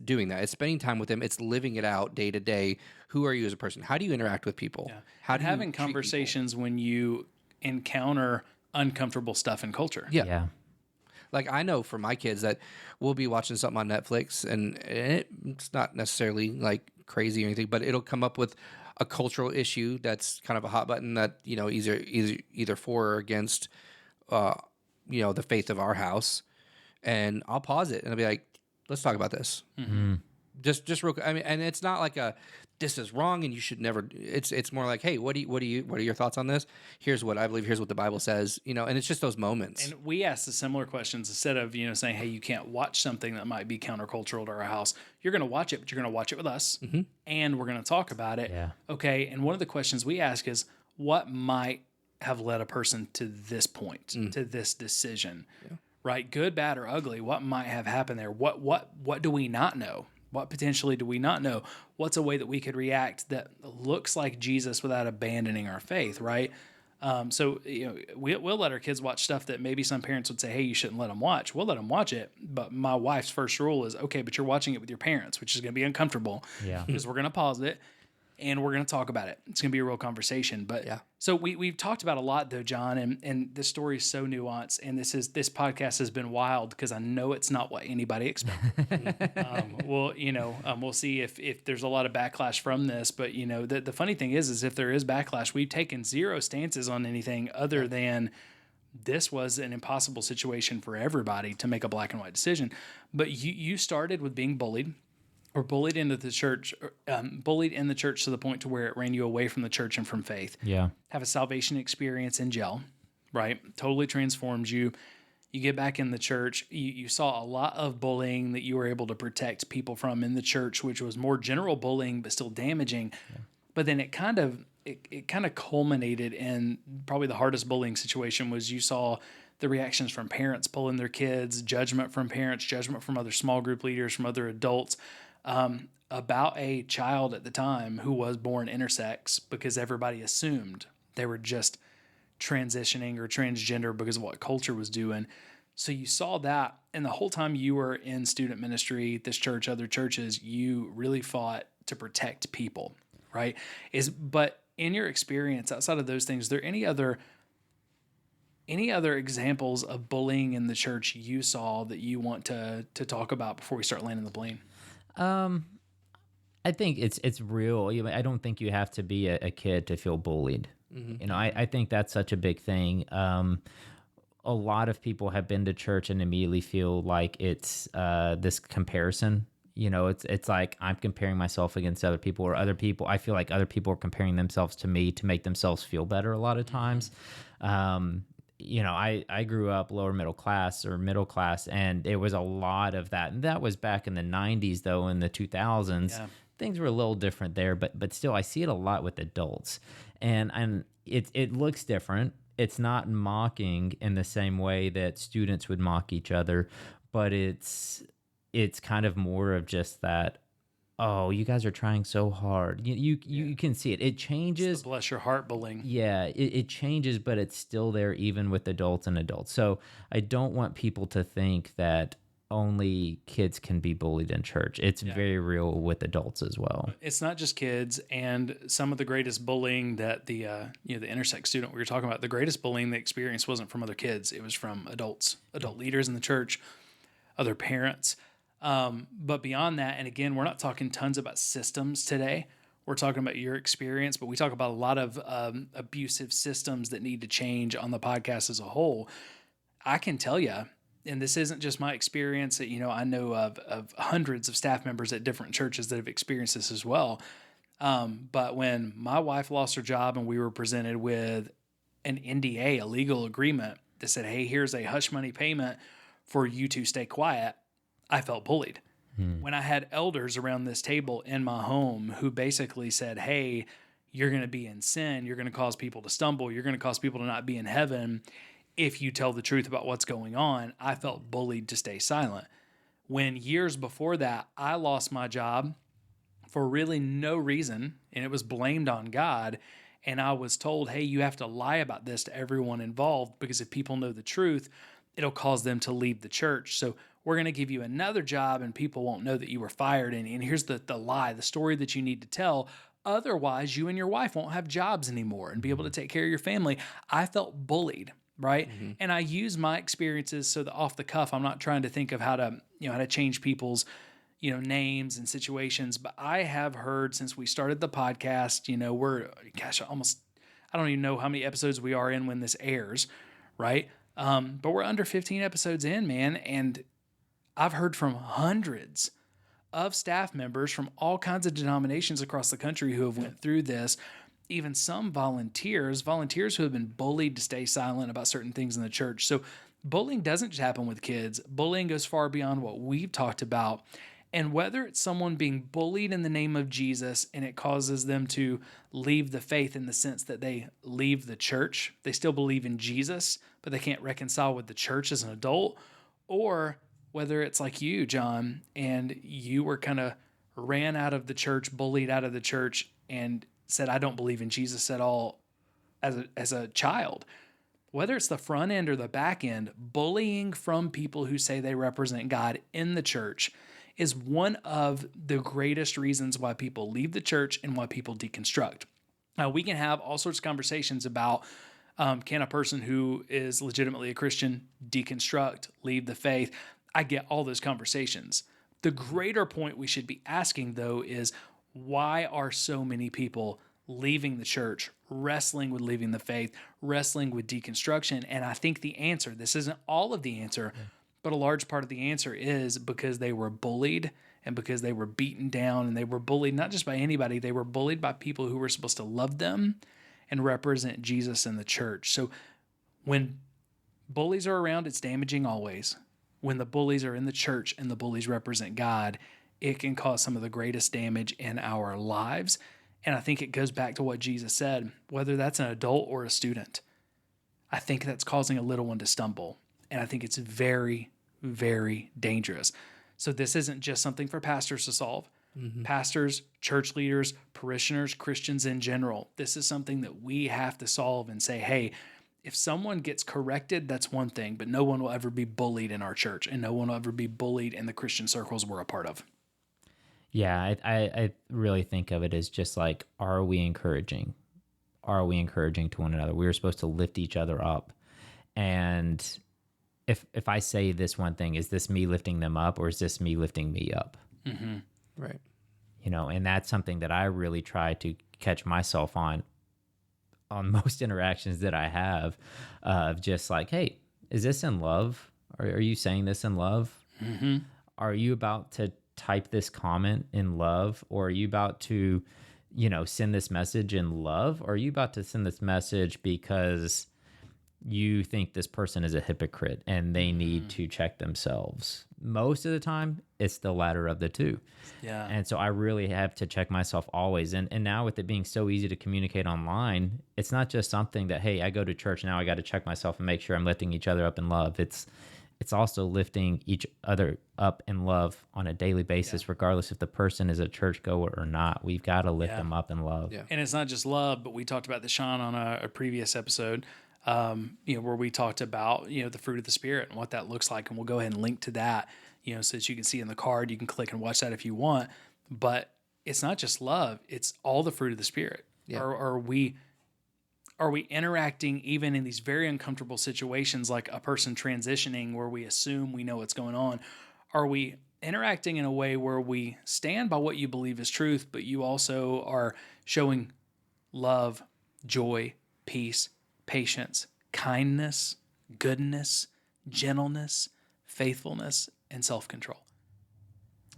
doing that. It's spending time with them. It's living it out day to day. Who are you as a person? How do you interact with people? Yeah. How and do having you treat conversations when you encounter uncomfortable stuff in culture. people? Yeah. Like, I know for my kids that we'll be watching something on Netflix and it's not necessarily like crazy or anything, but it'll come up with a cultural issue that's kind of a hot button that, either for or against, the faith of our house. And I'll pause it and I'll be like, let's talk about this. Mm-hmm. Just real quick. I mean, and it's not like this is wrong and you should never. It's more like, hey, what are your thoughts on this? Here's what I believe. Here's what the Bible says. And it's just those moments. And we ask the similar questions instead of saying, hey, you can't watch something that might be countercultural to our house. You're going to watch it, but you're going to watch it with us, and we're going to talk about it. Yeah. Okay. And one of the questions we ask is, what might have led a person to this point, to this decision? Yeah. Right? Good, bad, or ugly. What might have happened there? What do we not know? What potentially do we not know? What's a way that we could react that looks like Jesus without abandoning our faith, right? So we'll let our kids watch stuff that maybe some parents would say, hey, you shouldn't let them watch. We'll let them watch it. But my wife's first rule is, okay, but you're watching it with your parents, which is going to be uncomfortable. Yeah. Because we're going to pause it and we're going to talk about it. It's going to be a real conversation. But so we've talked about a lot though, John, and this story is so nuanced, and this podcast has been wild because I know it's not what anybody expected. We'll see if there's a lot of backlash from this, but the funny thing is if there is backlash, we've taken zero stances on anything other than this was an impossible situation for everybody to make a black and white decision. But you started with being bullied. Or bullied into the church, bullied in the church to the point to where it ran you away from the church and from faith. Yeah. Have a salvation experience in jail, right? Totally transforms you. You get back in the church. You saw a lot of bullying that you were able to protect people from in the church, which was more general bullying, but still damaging. Yeah. But then it kind of culminated in probably the hardest bullying situation was you saw the reactions from parents pulling their kids, judgment from parents, judgment from other small group leaders, from other adults, about a child at the time who was born intersex because everybody assumed they were just transitioning or transgender because of what culture was doing. So you saw that, and the whole time you were in student ministry, this church, other churches, you really fought to protect people, right? But in your experience, outside of those things, are there any other examples of bullying in the church you saw that you want to talk about before we start landing the plane? I think it's real. I don't think you have to be a kid to feel bullied. Mm-hmm. I think that's such a big thing. A lot of people have been to church and immediately feel like it's this comparison. It's like I'm comparing myself against other people, or other people. I feel like other people are comparing themselves to me to make themselves feel better a lot of times. I grew up lower middle class, and it was a lot of that. And that was back in the 90s, though. In the 2000s, things were a little different there. But still, I see it a lot with adults. And it looks different. It's not mocking in the same way that students would mock each other, but it's kind of more of just that, oh, you guys are trying so hard. You can see it. It changes. It's the bless your heart bullying. Yeah, it changes, but it's still there even with adults and adults. So I don't want people to think that only kids can be bullied in church. It's very real with adults as well. It's not just kids, and some of the greatest bullying that the intersex student we were talking about, the greatest bullying they experienced wasn't from other kids. It was from adults, adult leaders in the church, other parents. But beyond that, and again, we're not talking tons about systems today. We're talking about your experience, but we talk about a lot of abusive systems that need to change on the podcast as a whole. I can tell you, and this isn't just my experience, that, I know of hundreds of staff members at different churches that have experienced this as well. But when my wife lost her job and we were presented with an NDA, a legal agreement that said, hey, here's a hush money payment for you to stay quiet, I felt bullied. When I had elders around this table in my home who basically said, hey, you're going to be in sin, you're going to cause people to stumble, you're going to cause people to not be in heaven if you tell the truth about what's going on, I felt bullied to stay silent. When years before that, I lost my job for really no reason, and it was blamed on God, and I was told, hey, you have to lie about this to everyone involved, because if people know the truth, it'll cause them to leave the church. So we're going to give you another job and people won't know that you were fired. And here's the lie, the story that you need to tell. Otherwise, you and your wife won't have jobs anymore and be able to take care of your family. I felt bullied, right? Mm-hmm. And I use my experiences so that off the cuff, I'm not trying to think of how to change people's, names and situations. But I have heard since we started the podcast, I don't even know how many episodes we are in when this airs, right? But we're under 15 episodes in, man. And I've heard from hundreds of staff members from all kinds of denominations across the country who have went through this, even some volunteers who have been bullied to stay silent about certain things in the church. So bullying doesn't just happen with kids. Bullying goes far beyond what we've talked about. And whether it's someone being bullied in the name of Jesus and it causes them to leave the faith in the sense that they leave the church, they still believe in Jesus, but they can't reconcile with the church as an adult, or whether it's like you, John, and you were kind of ran out of the church, bullied out of the church, and said, I don't believe in Jesus at all as a child. Whether it's the front end or the back end, bullying from people who say they represent God in the church is one of the greatest reasons why people leave the church and why people deconstruct. Now, we can have all sorts of conversations about can a person who is legitimately a Christian deconstruct, leave the faith? I get all those conversations. The greater point we should be asking, though, is why are so many people leaving the church, wrestling with leaving the faith, wrestling with deconstruction? And I think the answer, this isn't all of the answer, but a large part of the answer is because they were bullied and because they were beaten down, and they were bullied not just by anybody, they were bullied by people who were supposed to love them and represent Jesus in the church. So when bullies are around, it's damaging always. When the bullies are in the church and the bullies represent God, it can cause some of the greatest damage in our lives. And I think it goes back to what Jesus said, whether that's an adult or a student. I think that's causing a little one to stumble. And I think it's very, very dangerous. So this isn't just something for pastors to solve. Mm-hmm. Pastors, church leaders, parishioners, Christians in general. This is something that we have to solve and say, hey, if someone gets corrected, that's one thing, but no one will ever be bullied in our church, and no one will ever be bullied in the Christian circles we're a part of. Yeah, I really think of it as just like, are we encouraging? Are we encouraging to one another? We're supposed to lift each other up. And if I say this one thing, is this me lifting them up, or is this me lifting me up? Mm-hmm. Right. And that's something that I really try to catch myself on most interactions that I have, of just like, hey, is this in love? Are you saying this in love? Mm-hmm. Are you about to type this comment in love? Or are you about to, send this message in love? Or are you about to send this message because you think this person is a hypocrite and they need to check themselves? Most of the time, it's the latter of the two. Yeah. And so I really have to check myself always. And now with it being so easy to communicate online, it's not just something that, hey, I go to church, now I got to check myself and make sure I'm lifting each other up in love. It's also lifting each other up in love on a daily basis, regardless if the person is a churchgoer or not. We've got to lift them up in love. Yeah. And it's not just love, but we talked about this, Sean, on a previous episode, where we talked about, the fruit of the Spirit and what that looks like. And we'll go ahead and link to that so that you can see in the card. You can click and watch that if you want. But it's not just love; it's all the fruit of the Spirit. Yeah. Are we interacting even in these very uncomfortable situations, like a person transitioning, where we assume we know what's going on? Are we interacting in a way where we stand by what you believe is truth, but you also are showing love, joy, peace, patience, kindness, goodness, gentleness, faithfulness, and self-control?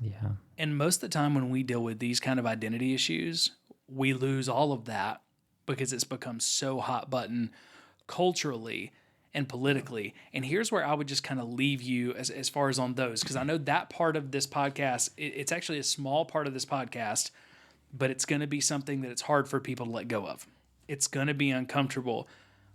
Yeah. And most of the time when we deal with these kind of identity issues, we lose all of that because it's become so hot button culturally and politically. And here's where I would just kind of leave you as far as on those, because I know that part of this podcast, it's actually a small part of this podcast, but it's going to be something that it's hard for people to let go of. It's going to be uncomfortable.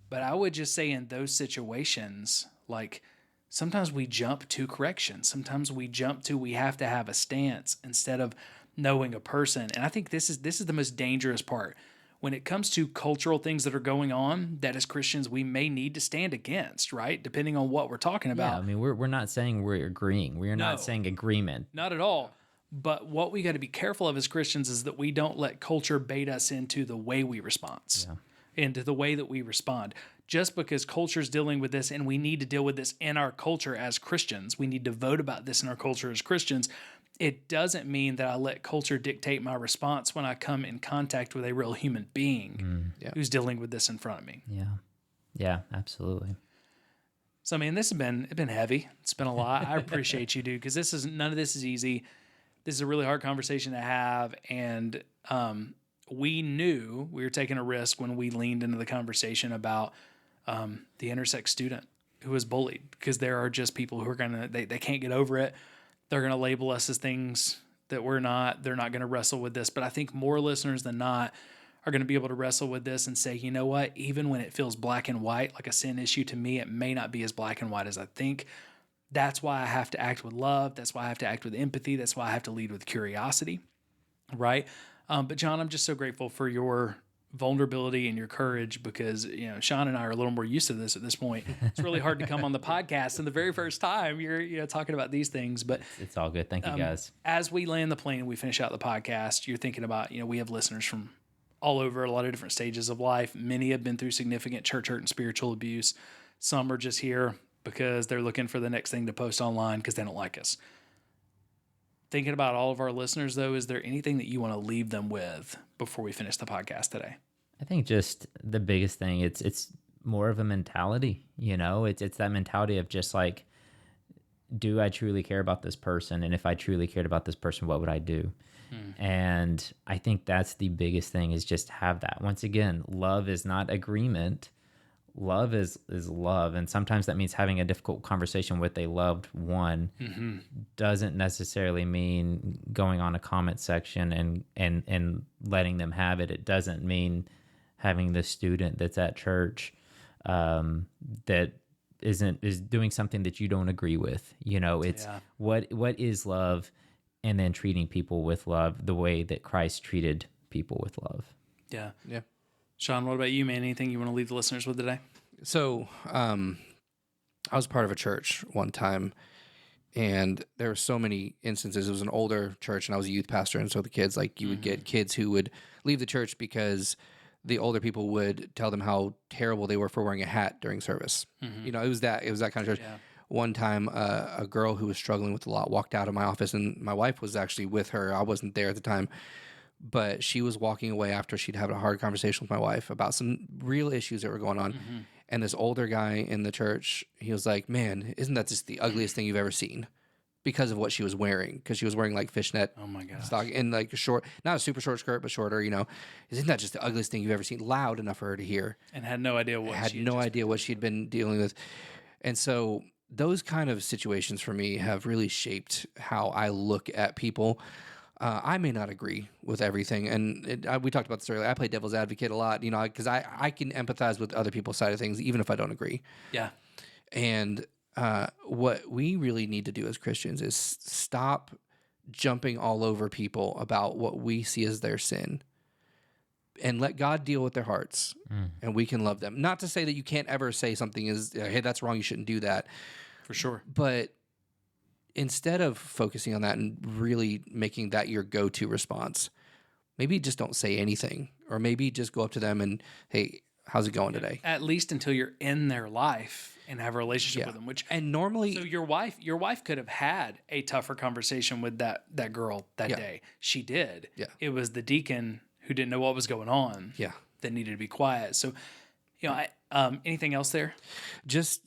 But I would just say in those situations, like sometimes we jump to correction. Sometimes we jump to we have to have a stance instead of knowing a person. And I think this is the most dangerous part. When it comes to cultural things that are going on that as Christians we may need to stand against, right? Depending on what we're talking about. Yeah, I mean, we're not saying we're agreeing. We are not saying agreement. Not at all. But what we got to be careful of as Christians is that we don't let culture bait us into the way we respond, into the way that we respond. Just because culture's dealing with this and we need to deal with this in our culture as Christians, we need to vote about this in our culture as Christians, it doesn't mean that I let culture dictate my response when I come in contact with a real human being who's dealing with this in front of me. Yeah. Yeah, absolutely. So, I mean, this has been heavy. It's been a lot. I appreciate you, dude, because none of this is easy. This is a really hard conversation to have. And we knew we were taking a risk when we leaned into the conversation about the intersex student who was bullied, because there are just people who are they can't get over it. They're going to label us as things that we're not. They're not going to wrestle with this. But I think more listeners than not are going to be able to wrestle with this and say, you know what, even when it feels black and white, like a sin issue to me, it may not be as black and white as I think. That's why I have to act with love. That's why I have to act with empathy. That's why I have to lead with curiosity, right? But John, I'm just so grateful for your vulnerability and your courage, because Sean and I are a little more used to this at this point. It's really hard to come on the podcast, and the very first time you're talking about these things. But it's all good. Thank you, guys. As we land the plane and we finish out the podcast, you're thinking about we have listeners from all over, a lot of different stages of life. Many have been through significant church hurt and spiritual abuse. Some are just here because they're looking for the next thing to post online because they don't like us. Thinking about all of our listeners, though, is there anything that you want to leave them with before we finish the podcast today? I think just the biggest thing, it's more of a mentality, it's that mentality of just like, do I truly care about this person? And if I truly cared about this person, what would I do? And I think that's the biggest thing, is just have that. Once again, love is not agreement. Love is love. And sometimes that means having a difficult conversation with a loved one. Doesn't necessarily mean going on a comment section and letting them have it. It doesn't mean having the student that's at church that is doing something that you don't agree with. It's what is love, and then treating people with love the way that Christ treated people with love. Yeah. Sean, what about you, man? Anything you want to leave the listeners with today? So I was part of a church one time, and there were so many instances. It was an older church, and I was a youth pastor, and so the kids, you would get kids who would leave the church because the older people would tell them how terrible they were for wearing a hat during service. It was that kind of church. Yeah. One time, a girl who was struggling with a lot walked out of my office, and my wife was actually with her. I wasn't there at the time. But she was walking away after she'd had a hard conversation with my wife about some real issues that were going on. And this older guy in the church, he was like, man, isn't that just the ugliest thing you've ever seen? Because of what she was wearing. Because she was wearing fishnet stock and a short, not a super short skirt, but shorter, Isn't that just the ugliest thing you've ever seen? Loud enough for her to hear. And had no idea what she'd been dealing with. And so those kind of situations for me have really shaped how I look at people. I may not agree with everything, and we talked about this earlier. I play devil's advocate a lot, because I can empathize with other people's side of things, even if I don't agree. Yeah. And what we really need to do as Christians is stop jumping all over people about what we see as their sin, and let God deal with their hearts, and we can love them. Not to say that you can't ever say something is, hey, that's wrong, you shouldn't do that. For sure. But instead of focusing on that and really making that your go-to response, maybe just don't say anything, or maybe just go up to them and, hey, how's it going today? At least until you're in their life and have a relationship with them. And normally, so your wife could have had a tougher conversation with that girl that day. She did. Yeah. It was the deacon who didn't know what was going on. Yeah. That needed to be quiet. So, anything else there? Just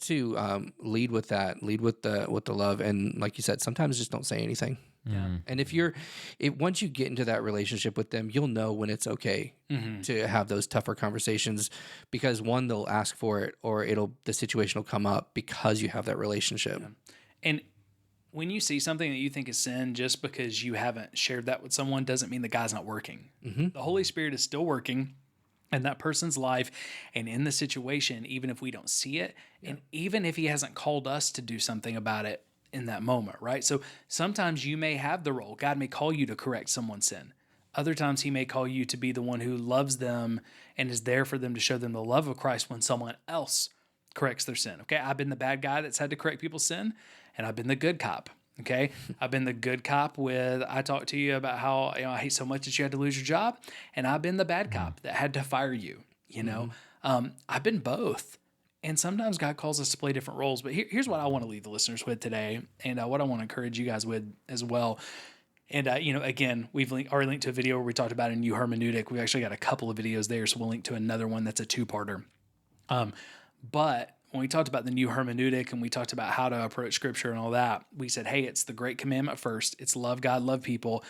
to lead with that, lead with the love, and like you said, sometimes just don't say anything. Yeah. And once you get into that relationship with them, you'll know when it's okay to have those tougher conversations, because one, they'll ask for it, or the situation will come up because you have that relationship. Yeah. And when you see something that you think is sin, just because you haven't shared that with someone doesn't mean the guy's not working. Mm-hmm. The Holy Spirit is still working in that person's life and in the situation, even if we don't see it, and even if he hasn't called us to do something about it in that moment, right? So sometimes you may have the role. God may call you to correct someone's sin. Other times he may call you to be the one who loves them and is there for them to show them the love of Christ when someone else corrects their sin. Okay, I've been the bad guy that's had to correct people's sin, and I've been the good cop. Okay, I've been the good cop I talked to you about how I hate so much that you had to lose your job, and I've been the bad cop that had to fire you. I've been both. And sometimes God calls us to play different roles. But here's what I want to leave the listeners with today, and what I want to encourage you guys with as well. And, again, we've already linked to a video where we talked about a new hermeneutic. We've actually got a couple of videos there, so we'll link to another one that's a two-parter. But when we talked about the new hermeneutic and we talked about how to approach Scripture and all that, we said, hey, it's the Great Commandment first. It's love God, love people.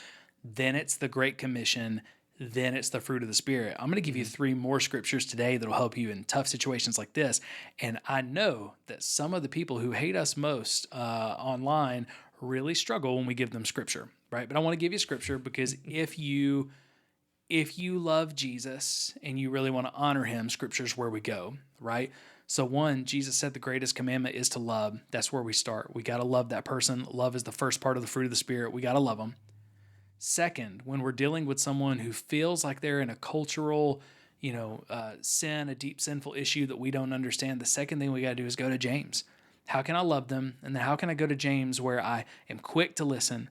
Then it's the Great Commission. Then it's the fruit of the Spirit. I'm going to give you 3 more scriptures today that'll help you in tough situations like this. And I know that some of the people who hate us most online really struggle when we give them scripture, right? But I want to give you scripture because if you love Jesus and you really want to honor him, scripture's where we go, right? So 1, Jesus said the greatest commandment is to love. That's where we start. We got to love that person. Love is the first part of the fruit of the Spirit. We got to love them. Second, when we're dealing with someone who feels like they're in a cultural, sin, a deep sinful issue that we don't understand, the second thing we got to do is go to James. How can I love them? And then how can I go to James where I am quick to listen,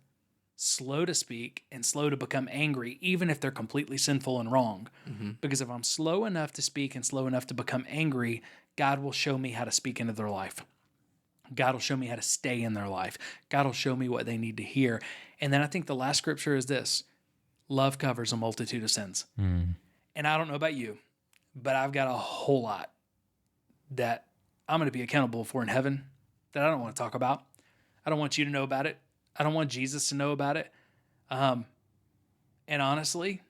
slow to speak, and slow to become angry, even if they're completely sinful and wrong? Mm-hmm. Because if I'm slow enough to speak and slow enough to become angry, God will show me how to speak into their life. God will show me how to stay in their life. God will show me what they need to hear. And then I think the last scripture is this: love covers a multitude of sins. Mm. And I don't know about you, but I've got a whole lot that I'm going to be accountable for in heaven that I don't want to talk about. I don't want you to know about it. I don't want Jesus to know about it. And honestly,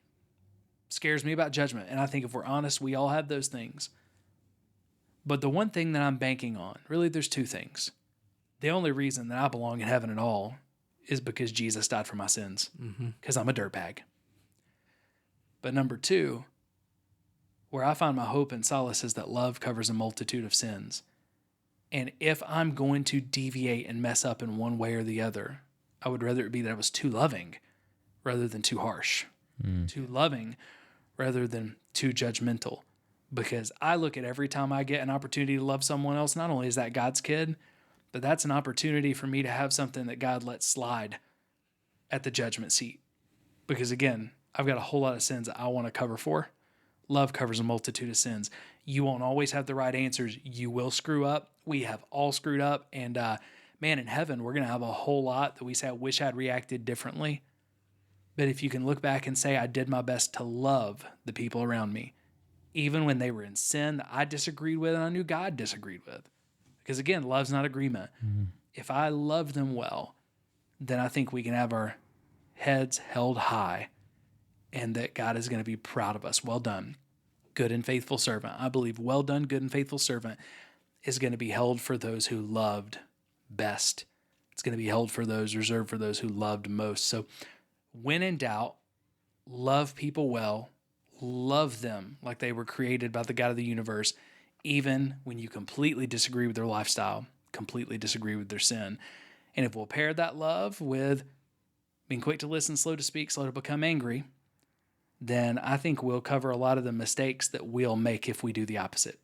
scares me about judgment. And I think if we're honest, we all have those things. But the one thing that I'm banking on, really there's 2 things. The only reason that I belong in heaven at all is because Jesus died for my sins, because I'm a dirtbag. But number 2, where I find my hope and solace is that love covers a multitude of sins. And if I'm going to deviate and mess up in one way or the other, I would rather it be that I was too loving rather than too harsh, too loving rather than too judgmental. Because I look at every time I get an opportunity to love someone else, not only is that God's kid, but that's an opportunity for me to have something that God lets slide at the judgment seat. Because again, I've got a whole lot of sins that I want to cover for. Love covers a multitude of sins. You won't always have the right answers. You will screw up. We have all screwed up. And man, in heaven, we're going to have a whole lot that we say, I wish I'd reacted differently. But if you can look back and say, I did my best to love the people around me, even when they were in sin that I disagreed with and I knew God disagreed with. Because again, love's not agreement. Mm-hmm. If I love them well, then I think we can have our heads held high and that God is going to be proud of us. Well done, good and faithful servant. I believe well done, good and faithful servant is going to be held for those who loved best. It's going to be held for those, reserved for those who loved most. So when in doubt, love people well, love them like they were created by the God of the universe, even when you completely disagree with their lifestyle, completely disagree with their sin. And if we'll pair that love with being quick to listen, slow to speak, slow to become angry, then I think we'll cover a lot of the mistakes that we'll make if we do the opposite.